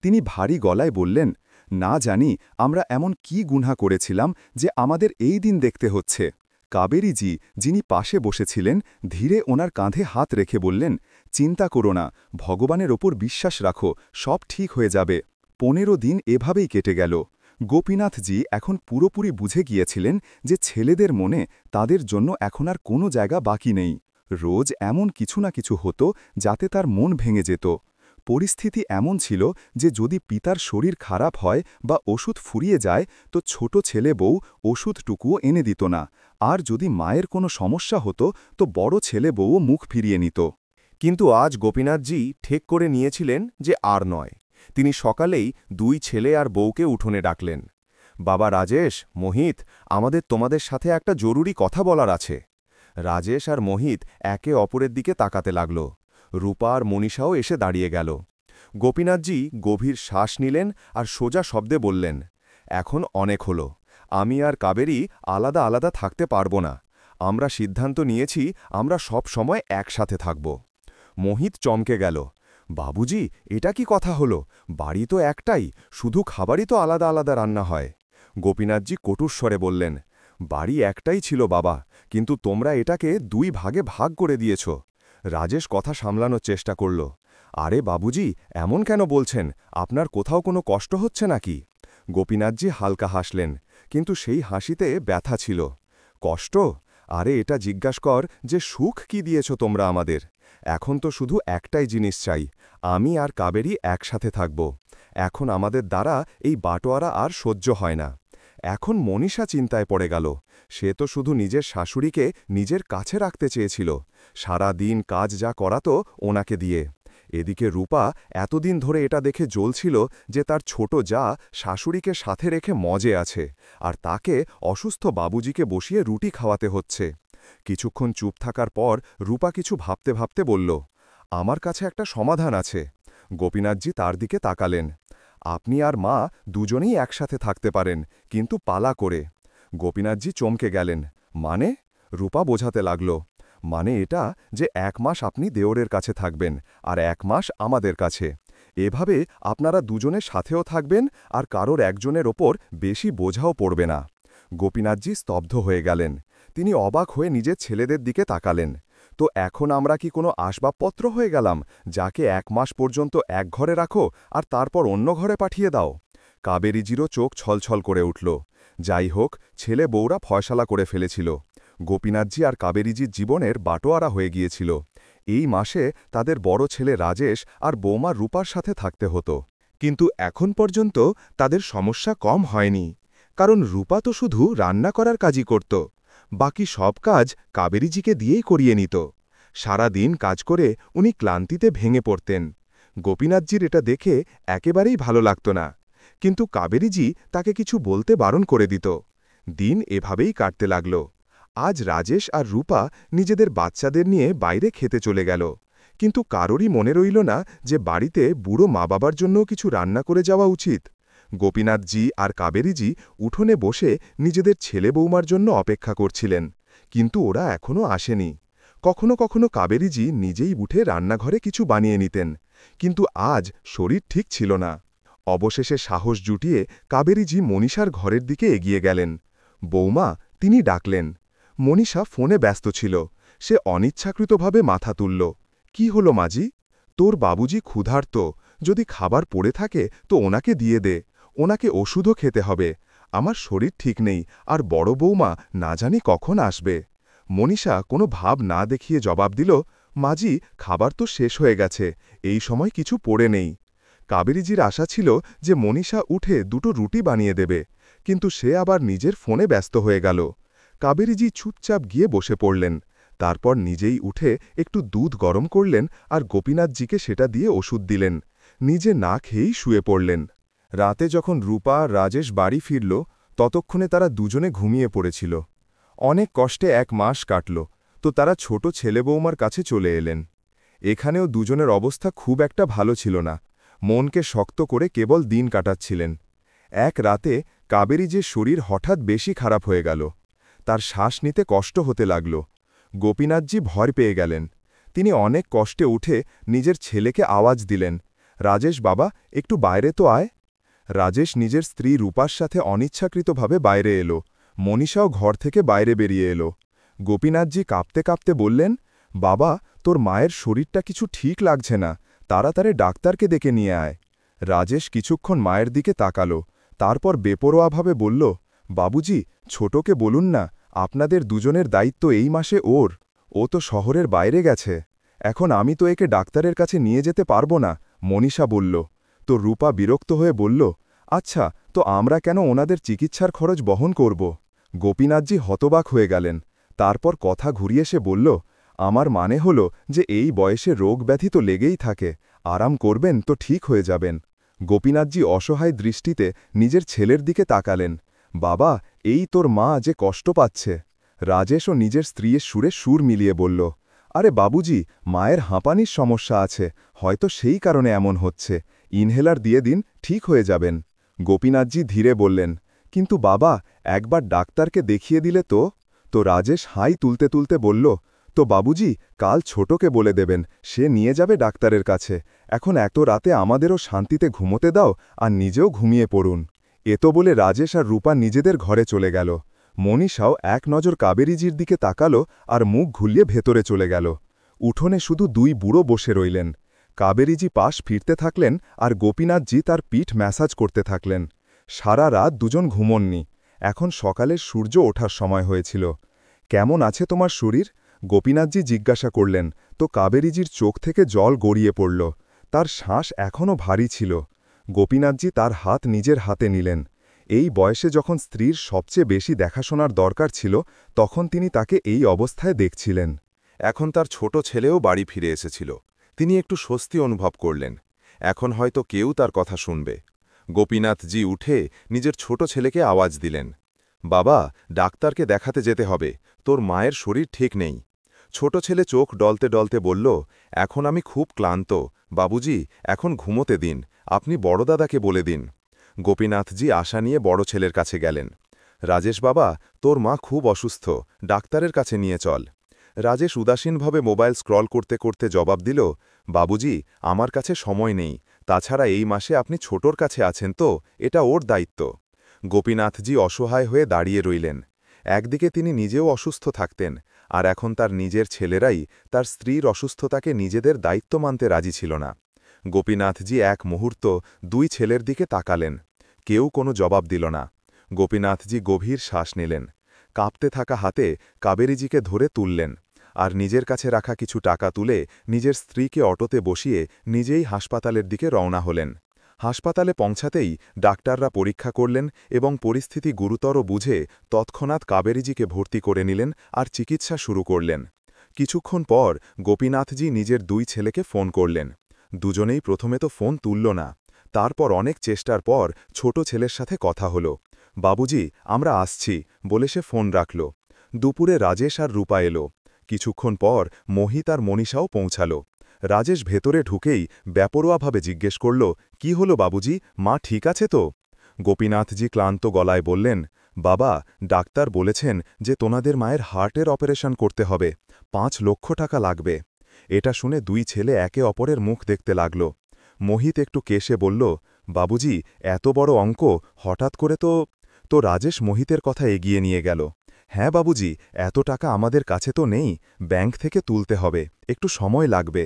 তিনি ভারী গলায় বললেন, না জানি আমরা এমন কি গুনাহ করেছিলাম যে আমাদের এই দিন দেখতে হচ্ছে। কাবেরীজি, যিনি পাশে বসেছিলেন, ধীরে ওনার কাঁধে হাত রেখে বললেন, চিন্তা করো না, ভগবানের ওপর বিশ্বাস রাখো, সব ঠিক হয়ে যাবে। 15 দিন এভাবেই কেটে গেল। গোপীনাথজি এখন পুরোপুরি বুঝে গিয়েছিলেন যে ছেলেদের মনে তাদের জন্য এখন আর কোনো জায়গা বাকি নেই। রোজ এমন কিছু না কিছু হতো যাতে তার মন ভেঙে যেত। পরিস্থিতি এমন ছিল যে যদি পিতার শরীর খারাপ হয় বা ওষুধ ফুরিয়ে যায়, তো ছোট ছেলে বউ ওষুধটুকুও এনে দিত না, আর যদি মায়ের কোনো সমস্যা হতো তো বড় ছেলে বউও মুখ ফিরিয়ে নিত। কিন্তু আজ গোপীনাথজি ঠিক করে নিয়েছিলেন যে আর নয়। তিনি সকালেই 2 ছেলে আর বউকে উঠোনে ডাকলেন। বাবা রাজেশ, মোহিত, আমাদের তোমাদের সাথে একটা জরুরি কথা বলার আছে। রাজেশ আর মোহিত একে অপরের দিকে তাকাতে লাগল। রূপা আর মনীষাও এসে দাঁড়িয়ে গেল। গোপীনাথজি গভীর শ্বাস নিলেন আর সোজা শব্দে বললেন, এখন অনেক হলো। আমি আর কাবেরী আলাদা আলাদা থাকতে পারব না। আমরা সিদ্ধান্ত নিয়েছি আমরা সব সময় একসাথে থাকব। মোহিত চমকে গেল। বাবুজি, এটা কি কথা হলো? বাড়ি তো একটাই, শুধু খাবারই তো আলাদা আলাদা রান্না হয়। গোপীনাথজি কটুস্বরে বললেন, বাড়ি একটাই ছিল বাবা, কিন্তু তোমরা এটাকে 2 ভাগে ভাগ করে দিয়েছ। রাজেশ কথা সামলানোর চেষ্টা করল। আরে বাবুজি, এমন কেন বলছেন? আপনার কোথাও কোনো কষ্ট হচ্ছে নাকি? গোপীনাথজি হালকা হাসলেন, কিন্তু সেই হাসিতে ব্যথা ছিল। কষ্ট? আরে এটা জিজ্ঞাসা কর যে সুখ কি দিয়েছ তোমরা আমাদের। এখন তো শুধু একটাই জিনিস চাই, আমি আর কাবেরী একসাথে থাকব। এখন আমাদের দ্বারা এই বাটোয়ারা আর সহ্য হয় না। এখন মনীষা চিন্তায় পড়ে গেল। সে তো শুধু নিজের শাশুড়িকে নিজের কাছে রাখতে চেয়েছিল, সারা দিন কাজ যা করাতো ওনাকে দিয়ে। এদিকে রূপা এতদিন ধরে এটা দেখে জ্বলছিল যে তার ছোট যা শাশুড়িকে সাথে রেখে মজে আছে, আর তাকে অসুস্থ বাবুজিকে বসিয়ে রুটি খাওয়াতে হচ্ছে। কিছুক্ষণ চুপ থাকার পর রূপা কিছু ভাবতে ভাবতে বলল, আমার কাছে একটা সমাধান আছে। গোপীনাথজি তার দিকে তাকালেন। আপনি আর মা দুজনেই একসাথে থাকতে পারেন, কিন্তু পালা করে। গোপীনাথজি চমকে গেলেন। মানে? রূপা বোঝাতে লাগল, মানে এটা যে 1 মাস আপনি দেওরের কাছে থাকবেন আর 1 মাস আমাদের কাছে। এভাবে আপনারা দুজনের সাথেও থাকবেন আর কারোর একজনের ওপর বেশি বোঝাও পড়বে না। গোপীনাথজি স্তব্ধ হয়ে গেলেন। তিনি অবাক হয়ে নিজের ছেলেদের দিকে তাকালেন। তো এখন আমরা কি কোনো আসবাবপত্র হয়ে গেলাম, যাকে 1 মাস পর্যন্ত এক ঘরে রাখো আর তারপর অন্য ঘরে পাঠিয়ে দাও? কাবেরীজিরও চোখ ছলছল করে উঠল। যাই হোক, ছেলে বউরা ফয়সালা করে ফেলেছিল। গোপীনাথজি আর কাবেরীজির জীবনের বাটোয়ারা হয়ে গিয়েছিল। এই মাসে তাদের বড় ছেলে রাজেশ আর বৌমা রূপার সাথে থাকতে হতো। কিন্তু এখন পর্যন্ত তাদের সমস্যা কম হয়নি, কারণ রূপা তো শুধু রান্না করার কাজই করত, বাকি সব কাজ কাবেরীজিকে দিয়েই করিয়ে নিত। সারা দিন কাজ করে উনি ক্লান্তিতে ভেঙে পড়তেন। গোপীনাথজির এটা দেখে একেবারেই ভালো লাগত না, কিন্তু কাবেরীজি তাকে কিছু বলতে বারণ করে দিত। দিন এভাবেই কাটতে লাগল। আজ রাজেশ আর রূপা নিজেদের বাচ্চাদের নিয়ে বাইরে খেতে চলে গেল, কিন্তু কারোরই মনে রইল না যে বাড়িতে বুড়ো মা বাবার জন্যও কিছু রান্না করে যাওয়া উচিত। গোপীনাথজি আর কাবেরীজি উঠোনে বসে নিজেদের ছেলে বৌমার জন্য অপেক্ষা করছিলেন, কিন্তু ওরা এখনও আসেনি। কখনো কখনো কাবেরীজি নিজেই উঠে রান্নাঘরে কিছু বানিয়ে নিতেন, কিন্তু আজ শরীর ঠিক ছিল না। অবশেষে সাহস জুটিয়ে কাবেরীজি মনীষার ঘরের দিকে এগিয়ে গেলেন। বৌমা, তিনি ডাকলেন। মনীষা ফোনে ব্যস্ত ছিল। সে অনিচ্ছাকৃতভাবে মাথা তুলল। কি হলো মাজি? তোর বাবুজি ক্ষুধার্ত, যদি খাবার পড়ে থাকে তো ওনাকে দিয়ে দে, ওনাকে ওষুধও খেতে হবে। আমার শরীর ঠিক নেই, আর বড় বৌমা না জানি কখন আসবে। মনীষা কোনো ভাব না দেখিয়ে জবাব দিল, মাজি, খাবার তো শেষ হয়ে গেছে, এই সময় কিছু পড়ে নেই। কাবেরীজির আশা ছিল যে মনীষা উঠে দুটো রুটি বানিয়ে দেবে, কিন্তু সে আবার নিজের ফোনে ব্যস্ত হয়ে গেল। কাবেরীজি চুপচাপ গিয়ে বসে পড়লেন। তারপর নিজেই উঠে একটু দুধ গরম করলেন আর গোপীনাথজিকে সেটা দিয়ে ওষুধ দিলেন। নিজে না খেয়েই শুয়ে পড়লেন। রাতে যখন রূপা আর রাজেশ বাড়ি ফিরল, ততক্ষণে তারা দুজনে ঘুমিয়ে পড়েছিল। অনেক কষ্টে 1 মাস কাটল, তো তারা ছোট ছেলে বৌমার কাছে চলে এলেন। এখানেও দুজনের অবস্থা খুব একটা ভালো ছিল না। মনকে শক্ত করে কেবল দিন কাটাচ্ছিলেন। এক রাতে কাবেরীজির শরীর হঠাৎ বেশি খারাপ হয়ে গেল। তার শ্বাস নিতে কষ্ট হতে লাগল। গোপীনাথজি ভয় পেয়ে গেলেন। তিনি অনেক কষ্টে উঠে নিজের ছেলেকে আওয়াজ দিলেন, রাজেশ বাবা, একটু বাইরে তো আয়। রাজেশ নিজের স্ত্রী রূপার সাথে অনিচ্ছাকৃতভাবে বাইরে এলো। মনীষাও ঘর থেকে বাইরে বেরিয়ে এলো। গোপীনাথজি কাঁপতে কাঁপতে বললেন, বাবা, তোর মায়ের শরীরটা কিছু ঠিক লাগছে না, তাড়াতাড়ি ডাক্তারকে ডেকে নিয়ে আয়। রাজেশ কিছুক্ষণ মায়ের দিকে তাকালো, তারপর বেপরোয়াভাবে বলল, বাবুজি, ছোটকে বলুন না, আপনাদের দুজনের দায়িত্ব এই মাসে ওর। ও তো শহরের বাইরে গেছে, এখন আমি তো একে ডাক্তারের কাছে নিয়ে যেতে পারবো না। মনীষা বলল। তো রূপা বিরক্ত হয়ে বলল, আচ্ছা, তো আমরা কেন ওনাদের চিকিৎসার খরচ বহন করব? গোপীনাথজি হতবাক হয়ে গেলেন। তারপর কথা ঘুরিয়ে সে বলল, আমার মানে হল যে এই বয়সে রোগ ব্যাধি তো লেগেই থাকে, আরাম করবেন তো ঠিক হয়ে যাবেন। গোপীনাথজি অসহায় দৃষ্টিতে নিজের ছেলের দিকে তাকালেন। বাবা, এই তোর মা যে কষ্ট পাচ্ছে। রাজেশও নিজের স্ত্রীর সুরে সুর মিলিয়ে বলল, আরে বাবুজি, মায়ের হাঁপানির সমস্যা আছে, হয়তো সেই কারণে এমন হচ্ছে, ইনহেলার দিয়ে দিন, ঠিক হয়ে যাবেন। গোপীনাথজি ধীরে বললেন, কিন্তু বাবা, একবার ডাক্তারকে দেখিয়ে দিলে তো। তো রাজেশ হাই তুলতে তুলতে বলল, তো বাবুজি, কাল ছোটকে বলে দেবেন, সে নিয়ে যাবে ডাক্তারের কাছে। এখন এত রাতে আমাদেরও শান্তিতে ঘুমোতে দাও আর নিজেও ঘুমিয়ে পড়ুন। এত বলে রাজেশ আর রূপা নিজেদের ঘরে চলে গেল। মনীষাও এক নজর কাবেরীজির দিকে তাকালো আর মুখ ঘুলিয়ে ভেতরে চলে গেল। উঠোনে শুধু 2 বুড়ো বসে রইলেন। কাবেরীজি পাশ ফিরতে থাকলেন আর গোপীনাথজি তার পিঠ ম্যাসাজ করতে থাকলেন। সারা রাত দুজন ঘুমননি। এখন সকালের সূর্য ওঠার সময় হয়েছিল। কেমন আছে তোমার শরীর? গোপীনাথজি জিজ্ঞাসা করলেন, তো কাবেরীজির চোখ থেকে জল গড়িয়ে পড়ল। তার শ্বাস এখনও ভারী ছিল। গোপীনাথজি তার হাত নিজের হাতে নিলেন। এই বয়সে যখন স্ত্রীর সবচেয়ে বেশি দেখাশোনার দরকার ছিল তখন তিনি তাকে এই অবস্থায় দেখছিলেন। এখন তার ছোট ছেলেও বাড়ি ফিরে এসেছিল। তিনি একটু স্বস্তি অনুভব করলেন। এখন হয়তো কেউ তার কথা শুনবে। গোপীনাথজি উঠে নিজের ছোট ছেলেকে আওয়াজ দিলেন, বাবা, ডাক্তারকে দেখাতে যেতে হবে, তোর মায়ের শরীর ঠিক নেই। ছোট ছেলে চোখ ডলতে ডলতে বলল, এখন আমি খুব ক্লান্ত, বাবুজি, এখন ঘুমোতে দিন, আপনি বড়দাদাকে বলে দিন। গোপীনাথজি আশা নিয়ে বড় ছেলের কাছে গেলেন। রাজেশ বাবা, তোর মা খুব অসুস্থ, ডাক্তারের কাছে নিয়ে চল। রাজেশ উদাসীনভাবে মোবাইল স্ক্রল করতে করতে জবাব দিল, বাবুজি, আমার কাছে সময় নেই, তাছাড়া এই মাসে আপনি ছোটর কাছে আছেন তো, এটা ওর দায়িত্ব। গোপীনাথজি অসহায় হয়ে দাঁড়িয়ে রইলেন। একদিকে তিনি নিজেও অসুস্থ থাকতেন, আর এখন তার নিজের ছেলেরাই তার স্ত্রীর অসুস্থতাকে নিজেদের দায়িত্ব মানতে রাজি ছিল না। গোপীনাথজি এক মুহূর্ত দুই ছেলের দিকে তাকালেন। কেউ কোনো জবাব দিল না। গোপীনাথজি গভীর শ্বাস নিলেন। কাঁপতে থাকা হাতে কাবেরীজিকে ধরে তুললেন, আর নিজের কাছে রাখা কিছু টাকা তুলে নিজের স্ত্রীকে অটোতে বসিয়ে নিজেই হাসপাতালের দিকে রওনা হলেন। হাসপাতালে পৌঁছাতেই ডাক্তাররা পরীক্ষা করলেন এবং পরিস্থিতি গুরুতর বুঝে তৎক্ষণাৎ কাবেরীজিকে ভর্তি করে নিলেন আর চিকিৎসা শুরু করলেন। কিছুক্ষণ পর গোপীনাথজি নিজের দুই ছেলেকে ফোন করলেন। দুজনেই প্রথমে তো ফোন তুলল না। তারপর অনেক চেষ্টার পর ছোট ছেলের সাথে কথা হলো। বাবুজি, আমরা আসছি বলে সে ফোন রাখল। দুপুরে রাজেশ আর রূপা এলো। কিছুক্ষণ পর মোহিত আর মনীষাও পৌঁছাল। রাজেশ ভেতরে ঢুকেই বেপরোয়াভাবে জিজ্ঞেস করল, কি হলো বাবুজি, মা ঠিক আছে তো? গোপীনাথজি ক্লান্ত গলায় বললেন, বাবা, ডাক্তার বলেছেন যে তোনাদের মায়ের হার্টের অপারেশন করতে হবে, 5 লক্ষ টাকা লাগবে। এটা শুনে দুই ছেলে একে অপরের মুখ দেখতে লাগল। মোহিত একটু কেশে বলল, বাবুজি, এত বড় অঙ্ক হঠাৎ করে তো রাজেশ মোহিতের কথা এগিয়ে নিয়ে গেল। হ্যাঁ বাবুজি, এত টাকা আমাদের কাছে তো নেই, ব্যাংক থেকে তুলতে হবে, একটু সময় লাগবে।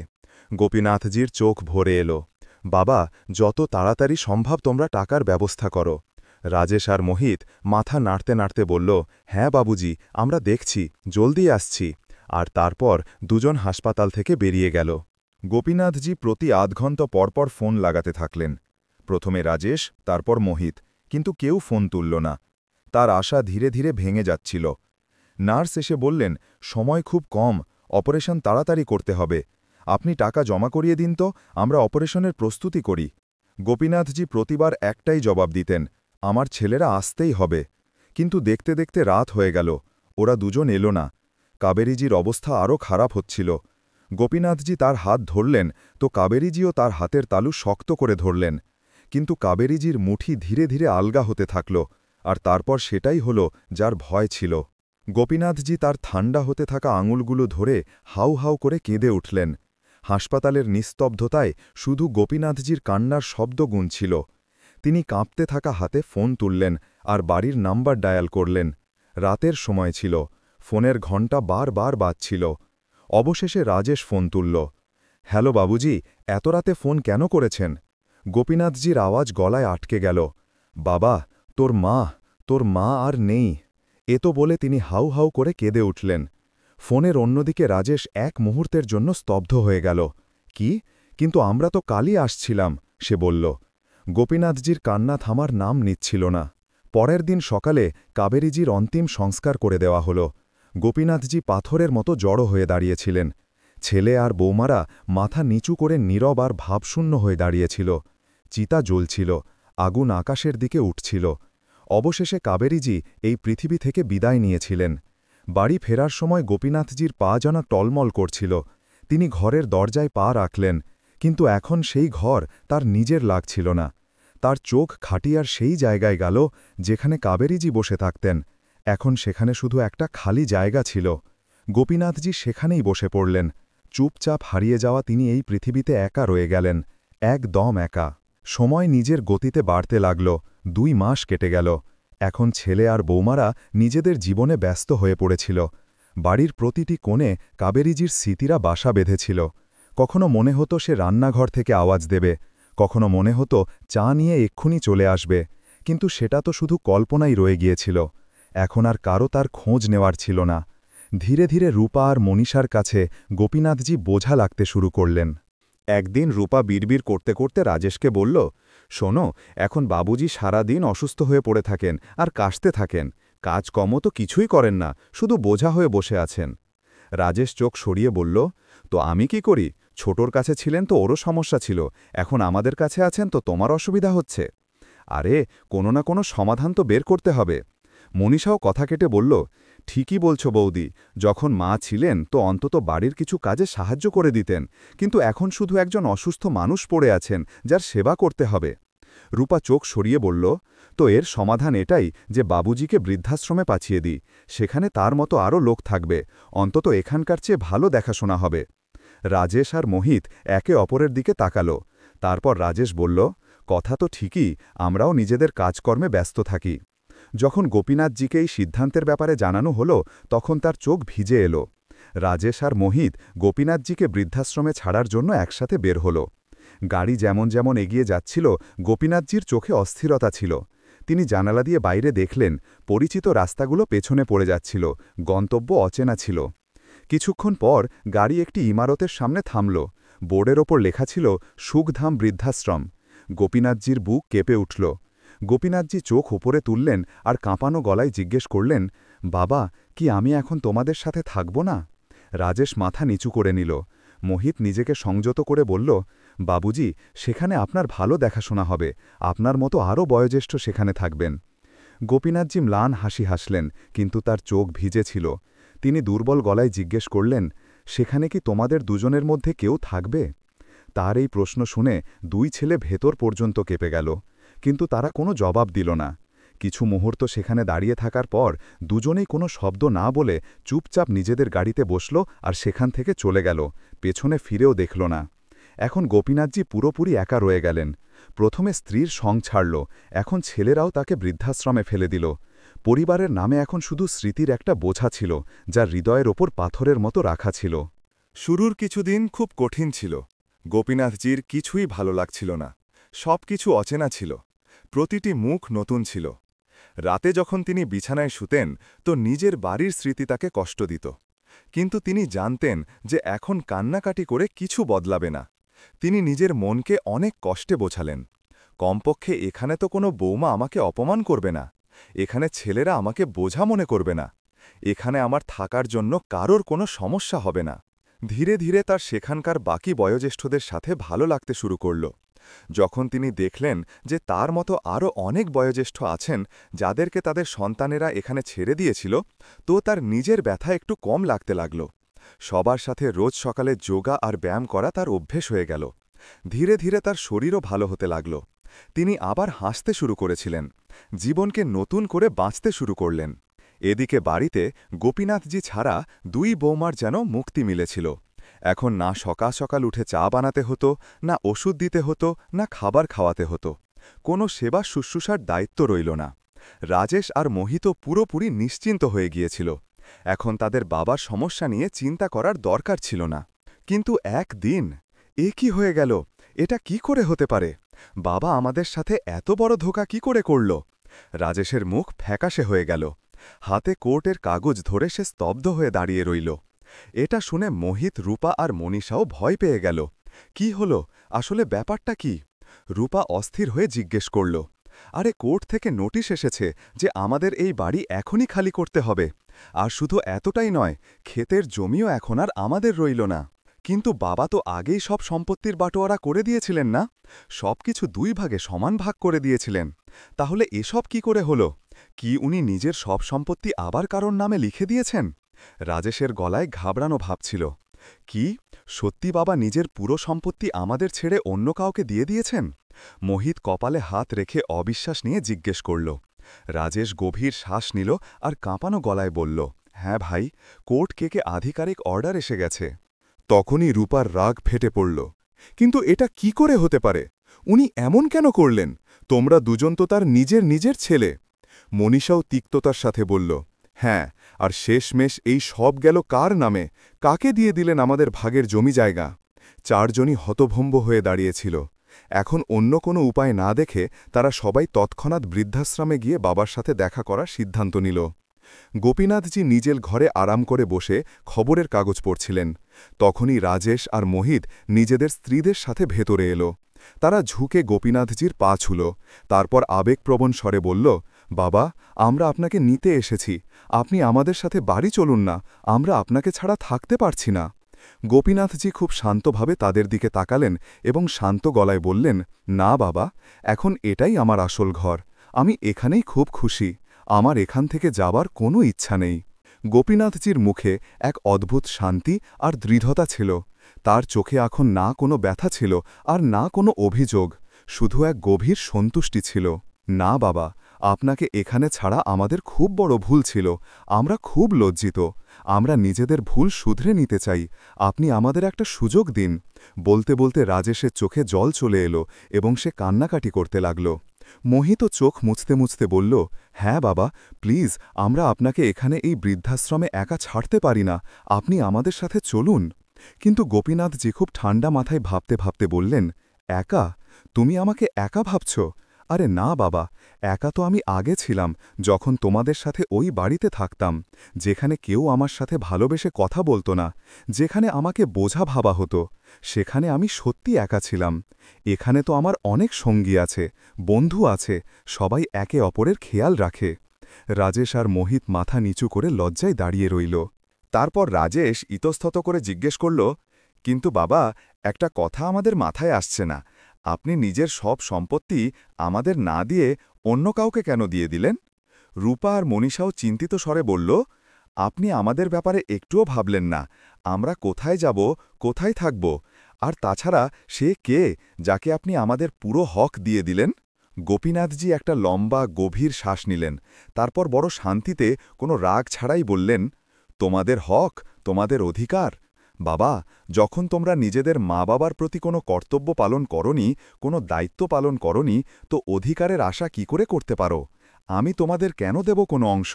গোপীনাথজির চোখ ভরে এলো। বাবা, যত তাড়াতাড়ি সম্ভব তোমরা টাকার ব্যবস্থা করো। রাজেশ আর মোহিত মাথা নাড়তে নাড়তে বলল, হ্যাঁ বাবুজি, আমরা দেখছি, জলদি আসছি। আর তারপর দুজন হাসপাতাল থেকে বেরিয়ে গেল। গোপীনাথজি প্রতি আধ ঘণ্টা পরপর ফোন লাগাতে থাকলেন। প্রথমে রাজেশ, তারপর মোহিত, কিন্তু কেউ ফোন তুলল না। তার আশা ধীরে ধীরে ভেঙে যাচ্ছিল। নার্স এসে বললেন, সময় খুব কম, অপারেশন তাড়াতাড়ি করতে হবে, আপনি টাকা জমা করিয়ে দিন তো, আমরা অপারেশনের প্রস্তুতি করি। গোপীনাথজি প্রতিবার একটাই জবাব দিতেন, আমার ছেলেরা আসতেই হবে। কিন্তু দেখতে দেখতে রাত হয়ে গেল, ওরা দুজন এলো না। কাবেরীজির অবস্থা আরও খারাপ হচ্ছিল। গোপীনাথজি তার হাত ধরলেন তো কাবেরীজিও তার হাতের তালু শক্ত করে ধরলেন। কিন্তু কাবেরীজির মুঠি ধীরে ধীরে আলগা হতে থাকল, আর তারপর সেটাই হল যার ভয় ছিল। গোপীনাথজি তার ঠান্ডা হতে থাকা আঙুলগুলো ধরে হাউ হাউ করে কেঁদে উঠলেন। হাসপাতালের নিস্তব্ধতায় শুধু গোপীনাথজির কান্নার শব্দ গুনছিল। তিনি কাঁপতে থাকা হাতে ফোন তুললেন আর বাড়ির নাম্বার ডায়াল করলেন। রাতের সময় ছিল, ফোনের ঘণ্টা বারবার বাজছিল। অবশেষে রাজেশ ফোন তুলল। হ্যালো বাবুজি, এত রাতে ফোন কেন করেছেন? গোপীনাথজির আওয়াজ গলায় আটকে গেল। বাবা, তোর মা আর নেই। এ তো বলে তিনি হাউ হাউ করে কেঁদে উঠলেন। ফোনের অন্যদিকে রাজেশ এক মুহূর্তের জন্য স্তব্ধ হয়ে গেল। কি? কিন্তু আমরা তো কালই আসছিলাম, সে বলল। গোপীনাথজির কান্না থামার নাম নিচ্ছিল না। পরের দিন সকালে কাবেরীজির অন্তিম সংস্কার করে দেওয়া হল। গোপীনাথজি পাথরের মতো জড়ো হয়ে দাঁড়িয়েছিলেন। ছেলে আর বৌমারা মাথা নিচু করে নীরব আর ভাবশূন্য হয়ে দাঁড়িয়েছিল। চিতা জ্বলছিল, আগুন আকাশের দিকে উঠছিল। অবশেষে কাবেরীজি এই পৃথিবী থেকে বিদায় নিয়েছিলেন। বাড়ি ফেরার সময় গোপীনাথজির পা যেন টলমল করছিল। তিনি ঘরের দরজায় পা রাখলেন, কিন্তু এখন সেই ঘর তার নিজের লাগছিল না। তার চোখ খাটিয়ার সেই জায়গায় গেল যেখানে কাবেরীজি বসে থাকতেন। এখন সেখানে শুধু একটা খালি জায়গা ছিল। গোপীনাথজি সেখানেই বসে পড়লেন। চুপচাপ হারিয়ে যাওয়া তিনি এই পৃথিবীতে একা রয়ে গেলেন, একদম একা। সময় নিজের গতিতে বাড়তে লাগল। 2 মাস কেটে গেল। এখন ছেলে আর বৌমারা নিজেদের জীবনে ব্যস্ত হয়ে পড়েছিল। বাড়ির প্রতিটি কোণে কাবেরীজির স্মৃতিরা বাসা বেঁধেছিল। কখনো মনে হতো সে রান্নাঘর থেকে আওয়াজ দেবে, কখনো মনে হতো চা নিয়ে এক্ষুনি চলে আসবে, কিন্তু সেটা তো শুধু কল্পনাই রয়ে গিয়েছিল। এখন আর কারো তার খোঁজ নেওয়ার ছিল না। ধীরে ধীরে রূপা আর মনীষার কাছে গোপীনাথজি বোঝা লাগতে শুরু করলেন। একদিন রূপা বিড়বিড় করতে করতে রাজেশকে বলল, শোনো, এখন বাবুজি সারা দিন অসুস্থ হয়ে পড়ে থাকেন আর কাশতে থাকেন, কাজকর্ম তো কিছুই করেন না, শুধু বোঝা হয়ে বসে আছেন। রাজেশ চোখ সরিয়ে বলল, তো আমি কি করি? ছোটর কাছে ছিলেন তো ওরও সমস্যা ছিল, এখন আমাদের কাছে আছেন তো তোমার অসুবিধা হচ্ছে। আরে, কোনো না কোনো সমাধান তো বের করতে হবে। মনীষাও কথা কেটে বলল, ঠিকই বলছো বৌদি, যখন মা ছিলেন তো অন্তত বাড়ির কিছু কাজে সাহায্য করে দিতেন, কিন্তু এখন শুধু একজন অসুস্থ মানুষ পড়ে আছেন যার সেবা করতে হবে। রূপা চোখ সরিয়ে বলল, তো এর সমাধান এটাই যে বাবুজিকে বৃদ্ধাশ্রমে পাঠিয়ে দিই, সেখানে তার মতো আরও লোক থাকবে, অন্তত এখানকার চেয়ে ভালো দেখাশোনা হবে। রাজেশ আর মোহিত একে অপরের দিকে তাকালো। তারপর রাজেশ বলল, কথা তো ঠিকই, আমরাও নিজেদের কাজকর্মে ব্যস্ত থাকি। যখন গোপীনাথজিকে এই সিদ্ধান্তের ব্যাপারে জানানো হলো তখন তার চোখ ভিজে এলো। রাজেশ আর মোহিত গোপীনাথজিকে বৃদ্ধাশ্রমে ছাড়ার জন্য একসাথে বের হলো। গাড়ি যেমন যেমন এগিয়ে যাচ্ছিল, গোপীনাথজির চোখে অস্থিরতা ছিল। তিনি জানালা দিয়ে বাইরে দেখলেন, পরিচিত রাস্তাগুলো পেছনে পড়ে যাচ্ছিল, গন্তব্য অচেনা ছিল। কিছুক্ষণ পর গাড়ি একটি ইমারতের সামনে থামল। বোর্ডের ওপর লেখা ছিল, সুখধাম বৃদ্ধাশ্রম। গোপীনাথজির বুক কেঁপে উঠল। গোপীনাথজি চোখ উপরে তুললেন আর কাঁপানো গলায় জিজ্ঞেস করলেন, বাবা, কি আমি এখন তোমাদের সাথে থাকব না? রাজেশ মাথা নিচু করে নিল। মোহিত নিজেকে সংযত করে বলল, বাবুজি, সেখানে আপনার ভালো দেখাশোনা হবে, আপনার মতো আরও বয়োজ্যেষ্ঠ সেখানে থাকবেন। গোপীনাথজি ম্লান হাসি হাসলেন, কিন্তু তার চোখ ভিজে ছিল। তিনি দুর্বল গলায় জিজ্ঞেস করলেন, সেখানে কি তোমাদের দুজনের মধ্যে কেউ থাকবে? তার এই প্রশ্ন শুনে দুই ছেলে ভেতর পর্যন্ত কেঁপে গেল, কিন্তু তারা কোনো জবাব দিল না। কিছু মুহূর্ত সেখানে দাঁড়িয়ে থাকার পর দুজনেই কোনো শব্দ না বলে চুপচাপ নিজেদের গাড়িতে বসল আর সেখান থেকে চলে গেল, পেছনে ফিরেও দেখল না। এখন গোপীনাথজি পুরোপুরি একা রয়ে গেলেন। প্রথমে স্ত্রীর সং ছাড়ল, এখন ছেলেরাও তাকে বৃদ্ধাশ্রমে ফেলে দিল। পরিবারের নামে এখন শুধু স্মৃতির একটা বোঝা ছিল, যা হৃদয়ের ওপর পাথরের মতো রাখা ছিল। শুরুর কিছুদিন খুব কঠিন ছিল। গোপীনাথজির কিছুই ভালো লাগছিল না, সব কিছু অচেনা ছিল, প্রতিটি মুখ নতুন ছিল। রাতে যখন তিনি বিছানায় শুতেন তো নিজের বাড়ির স্মৃতি তাকে কষ্ট দিত, কিন্তু তিনি জানতেন যে এখন কান্নাকাটি করে কিছু বদলাবে না। তিনি নিজের মনকে অনেক কষ্টে বোঝালেন, কমপক্ষে এখানে তো কোনো বৌমা আমাকে অপমান করবে না, এখানে ছেলেরা আমাকে বোঝা মনে করবে না, এখানে আমার থাকার জন্য কারোর কোনো সমস্যা হবে না। ধীরে ধীরে তার সেখানকার বাকি বয়োজ্যেষ্ঠদের সাথে ভালো লাগতে শুরু করল। যখন তিনি দেখলেন যে তার মতো আরও অনেক বয়োজ্যেষ্ঠ আছেন যাদেরকে তাদের সন্তানেরা এখানে ছেড়ে দিয়েছিল, তো তার নিজের ব্যথা একটু কম লাগতে লাগল। সবার সাথে রোজ সকালে যোগা আর ব্যায়াম করা তার অভ্যেস হয়ে গেল। ধীরে ধীরে তার শরীরও ভালো হতে লাগল। তিনি আবার হাসতে শুরু করেছিলেন, জীবনকে নতুন করে বাঁচতে শুরু করলেন। এদিকে বাড়িতে গোপীনাথজি ছাড়া দুই বৌমার যেন মুক্তি মিলেছিল। এখন না সকাল সকাল উঠে চা বানাতে হতো, না ওষুধ দিতে হতো, না খাবার খাওয়াতে হতো। কোনো সেবা শুশ্রূষার দায়িত্ব রইল না। রাজেশ আর মোহিত পুরোপুরি নিশ্চিন্ত হয়ে গিয়েছিল। এখন তাদের বাবার সমস্যা নিয়ে চিন্তা করার দরকার ছিল না। কিন্তু একদিন কি হয়ে গেল? এটা কি করে হতে পারে? বাবা আমাদের সাথে এত বড় ধোঁকা কি করে করল? রাজেশের মুখ ফ্যাকাশে হয়ে গেল। হাতে কোর্টের কাগজ ধরে সে স্তব্ধ হয়ে দাঁড়িয়ে রইল। এটা শুনে মোহিত, রূপা আর মনীষাও ভয় পেয়ে গেল। কি হল? আসলে ব্যাপারটা কি? রূপা অস্থির হয়ে জিজ্ঞেস করল, আরে, কোর্ট থেকে নোটিশ এসেছে যে আমাদের এই বাড়ি এখনই খালি করতে হবে। আর শুধু এতটাই নয়, ক্ষেতের জমিও এখন আর আমাদের রইল না। কিন্তু বাবা তো আগেই সব সম্পত্তির বাটোয়ারা করে দিয়েছিলেন না? সবকিছু দুই ভাগে সমান ভাগ করে দিয়েছিলেন। তাহলে এসব কি করে হলো? কি উনি নিজের সব সম্পত্তি আবার কারোর নামে লিখে দিয়েছেন? রাজেশের গলায় ঘাবড়ানো ভাব ছিল। কি সত্যি বাবা নিজের পুরো সম্পত্তি আমাদের ছেড়ে অন্য কাউকে দিয়ে দিয়েছেন? মোহিত কপালে হাত রেখে অবিশ্বাস নিয়ে জিজ্ঞেস করল। রাজেশ গভীর শ্বাস নিল আর কাঁপানো গলায় বলল, হ্যাঁ ভাই, কোর্ট থেকে আধিকারিক অর্ডার এসে গেছে। তখনই রূপার রাগ ফেটে পড়ল। কিন্তু এটা কি করে হতে পারে? উনি এমন কেন করলেন? তোমরা দুজন তো তার নিজের নিজের ছেলে। মনীষাও তিক্ততার সাথে বলল, হ্যাঁ, আর শেষমেশ এই সব গেল কার নামে? কাকে দিয়ে দিলেন আমাদের ভাগের জমি জায়গা? চারজনই হতভম্ব হয়ে দাঁড়িয়েছিল। এখন অন্য কোনো উপায় না দেখে তারা সবাই তৎক্ষণাৎ বৃদ্ধাশ্রমে গিয়ে বাবার সাথে দেখা করার সিদ্ধান্ত নিল। গোপীনাথজি নিজের ঘরে আরাম করে বসে খবরের কাগজ পড়ছিলেন। তখনই রাজেশ আর মোহিত নিজেদের স্ত্রীদের সাথে ভেতরে এলো। তারা ঝুঁকে গোপীনাথজির পা ছুল, তারপর আবেগপ্রবণ স্বরে বলল, বাবা, আমরা আপনাকে নিতে এসেছি, আপনি আমাদের সাথে বাড়ি চলুন না, আমরা আপনাকে ছাড়া থাকতে পারছি না। গোপীনাথজি খুব শান্তভাবে তাদের দিকে তাকালেন এবং শান্ত গলায় বললেন, না বাবা, এখন এটাই আমার আসল ঘর, আমি এখানেই খুব খুশি, আমার এখান থেকে যাবার কোনো ইচ্ছা নেই। গোপীনাথজির মুখে এক অদ্ভুত শান্তি আর দৃঢ়তা ছিল। তার চোখে এখন না কোনো ব্যথা ছিল আর না কোনো অভিযোগ, শুধু এক গভীর সন্তুষ্টি ছিল। না বাবা, আপনাকে এখানে ছাড়া আমাদের খুব বড় ভুল ছিল, আমরা খুব লজ্জিত, আমরা নিজেদের ভুল শুধরে নিতে চাই, আপনি আমাদের একটা সুযোগ দিন। বলতে বলতে রাজেশের চোখে জল চলে এলো এবং সে কান্নাকাটি করতে লাগল। মোহিত চোখ মুছতে মুছতে বলল, হ্যাঁ বাবা, প্লিজ, আমরা আপনাকে এখানে এই বৃদ্ধাশ্রমে একা ছাড়তে পারি না, আপনি আমাদের সাথে চলুন। কিন্তু গোপীনাথজি খুব ঠান্ডা মাথায় ভাবতে ভাবতে বললেন, একা? তুমি আমাকে একা ভাবছ? আরে না বাবা, একা তো আমি আগে ছিলাম, যখন তোমাদের সাথে ওই বাড়িতে থাকতাম, যেখানে কেউ আমার সাথে ভালোবেসে কথা বলতো না, যেখানে আমাকে বোঝা ভাবা হতো, সেখানে আমি সত্যি একা ছিলাম। এখানে তো আমার অনেক সঙ্গী আছে, বন্ধু আছে, সবাই একে অপরের খেয়াল রাখে। রাজেশ আর মোহিত মাথা নিচু করে লজ্জায় দাঁড়িয়ে রইল। তারপর রাজেশ ইতস্তত করে জিজ্ঞেস করল, কিন্তু বাবা, একটা কথা আমাদের মাথায় আসছে না, আপনি নিজের সব সম্পত্তি আমাদের না দিয়ে অন্য কাউকে কেন দিয়ে দিলেন? রূপা আর মনীষাও চিন্তিত স্বরে বলল, আপনি আমাদের ব্যাপারে একটুও ভাবলেন না, আমরা কোথায় যাব, কোথায় থাকব, আর তাছাড়া সে কে যাকে আপনি আমাদের পুরো হক দিয়ে দিলেন? গোপীনাথজি একটা লম্বা গভীর শ্বাস নিলেন, তারপর বড় শান্তিতে কোনো রাগ ছাড়াই বললেন, তোমাদের হক, তোমাদের অধিকার? বাবা, যখন তোমরা নিজেদের মা বাবার প্রতি কোনো কর্তব্য পালন করনি, কোনো দায়িত্ব পালন করনি, তো অধিকারের আশা কি করে করতে পারো? আমি তোমাদের কেন দেব কোনো অংশ?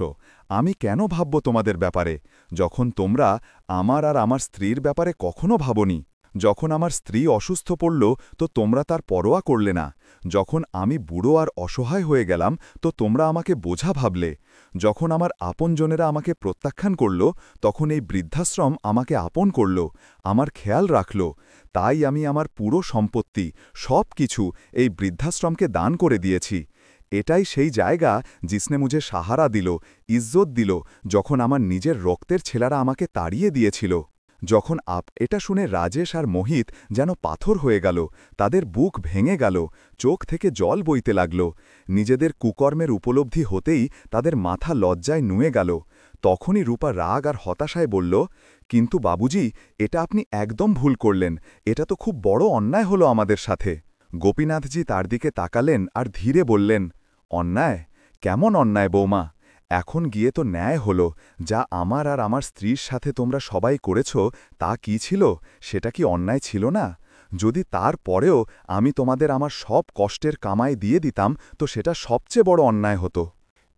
আমি কেন ভাবব তোমাদের ব্যাপারে, যখন তোমরা আমার আর আমার স্ত্রীর ব্যাপারে কখনো ভাবনি? যখন আমার স্ত্রী অসুস্থ পড়ল তো তোমরা তার পরোয়া করলে না, যখন আমি বুড়ো আর অসহায় হয়ে গেলাম তো তোমরা আমাকে বোঝা ভাবলে, যখন আমার আপনজনেরা আমাকে প্রত্যাখ্যান করল তখন এই বৃদ্ধাশ্রম আমাকে আপন করল, আমার খেয়াল রাখল, তাই আমি আমার পুরো সম্পত্তি, সব কিছু এই বৃদ্ধাশ্রমকে দান করে দিয়েছি। এটাই সেই জায়গা জিসনে মুঝে সাহারা দিল, ইজ্জত দিল, যখন আমার নিজের রক্তের ছেলেরা আমাকে তাড়িয়ে দিয়েছিল। যখন এটা শুনে রাজেশ আর মোহিত যেন পাথর হয়ে গেল, তাদের বুক ভেঙে গেল, চোখ থেকে জল বইতে লাগল, নিজেদের কুকর্মের উপলব্ধি হতেই তাদের মাথা লজ্জায় নুয়ে গেল। তখনই রূপা রাগ আর হতাশায় বলল, কিন্তু বাবুজি, এটা আপনি একদম ভুল করলেন, এটা তো খুব বড় অন্যায় হলো আমাদের সাথে। গোপীনাথজি তার দিকে তাকালেন আর ধীরে বললেন, অন্যায়? কেমন অন্যায় বৌমা? এখন গিয়ে তো ন্যায় হলো, যা আমার আর আমার স্ত্রীর সাথে তোমরা সবাই করেছ তা কি ছিল, সেটা কি অন্যায় ছিল না? যদি তার পরেও আমি তোমাদের আমার সব কষ্টের কামাই দিয়ে দিতাম তো সেটা সবচেয়ে বড় অন্যায় হতো।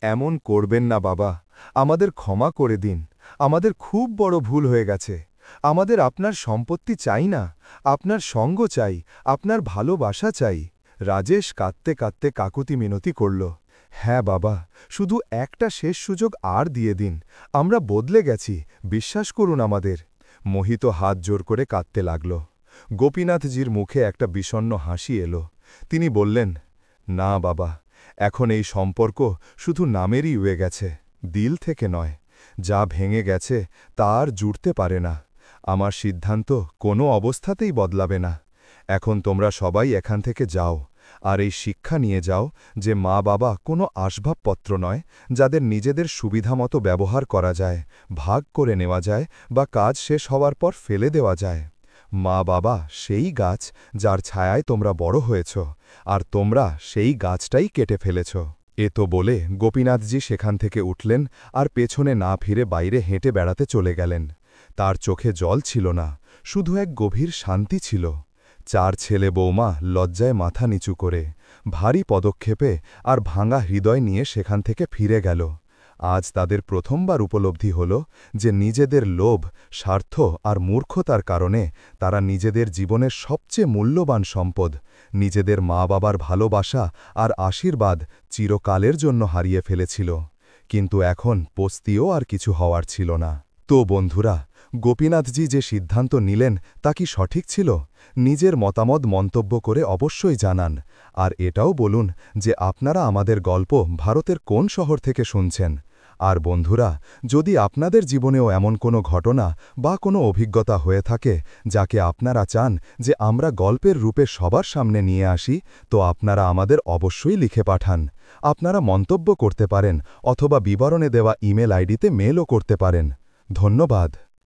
এমন করবেন না বাবা, আমাদের ক্ষমা করে দিন, আমাদের খুব বড় ভুল হয়ে গেছে, আমাদের আপনার সম্পত্তি চাই না, আপনার সঙ্গ চাই, আপনার ভালোবাসা চাই। রাজেশ কাঁদতে কাঁদতে কাকুতি মিনতি করল, হ্যাঁ বাবা, শুধু একটা শেষ সুযোগ আর দিয়ে দিন, আমরা বদলে গেছি, বিশ্বাস করুন আমাদের। মোহিত হাত জোর করে কাঁদতে লাগল। গোপীনাথজির মুখে একটা বিষণ্ণ হাসি এলো। তিনি বললেন, না বাবা, এখন এই সম্পর্ক শুধু নামেরই উয়ে গেছে, দিল থেকে নয়, যা ভেঙে গেছে তা আর জুড়তে পারে না। আমার সিদ্ধান্ত কোনো অবস্থাতেই বদলাবে না। এখন তোমরা সবাই এখান থেকে যাও, আর এই শিক্ষা নিয়ে যাও যে মা বাবা কোনো আসবাবপত্র নয়, যাদের নিজেদের সুবিধামতো ব্যবহার করা যায়, ভাগ করে নেওয়া যায় বা কাজ শেষ হওয়ার পর ফেলে দেওয়া যায়। মা বাবা সেই গাছ যার ছায়ায় তোমরা বড় হয়েছ, আর তোমরা সেই গাছটাই কেটে ফেলেছ। এ তো বলে গোপীনাথজি সেখান থেকে উঠলেন আর পেছনে না ফিরে বাইরে হেঁটে বেড়াতে চলে গেলেন। তার চোখে জল ছিল না, শুধু এক গভীর শান্তি ছিল। চার ছেলে বৌমা লজ্জায় মাথা নিচু করে, ভারী পদক্ষেপে আর ভাঙা হৃদয় নিয়ে সেখান থেকে ফিরে গেল। আজ তাদের প্রথমবার উপলব্ধি হল যে নিজেদের লোভ, স্বার্থ আর মূর্খতার কারণে তারা নিজেদের জীবনের সবচেয়ে মূল্যবান সম্পদ, নিজেদের মা বাবার ভালোবাসা আর আশীর্বাদ চিরকালের জন্য হারিয়ে ফেলেছিল। কিন্তু এখন পস্তিও আর কিছু হওয়ার ছিল না। তো বন্ধুরা, গোপীনাথজি যে সিদ্ধান্ত নিলেন তা কি সঠিক ছিল? নিজের মতামত মন্তব্য করে অবশ্যই জানান। আর এটাও বলুন যে আপনারা আমাদের গল্প ভারতের কোন শহর থেকে শুনছেন। আর বন্ধুরা, যদি আপনাদের জীবনেও এমন কোনো ঘটনা বা কোনো অভিজ্ঞতা হয়ে থাকে যাকে আপনারা চান যে আমরা গল্পের রূপে সবার সামনে নিয়ে আসি, তো আপনারা আমাদের অবশ্যই লিখে পাঠান। আপনারা মন্তব্য করতে পারেন অথবা বিবরণে দেওয়া ইমেল আইডিতে মেলও করতে পারেন। ধন্যবাদ।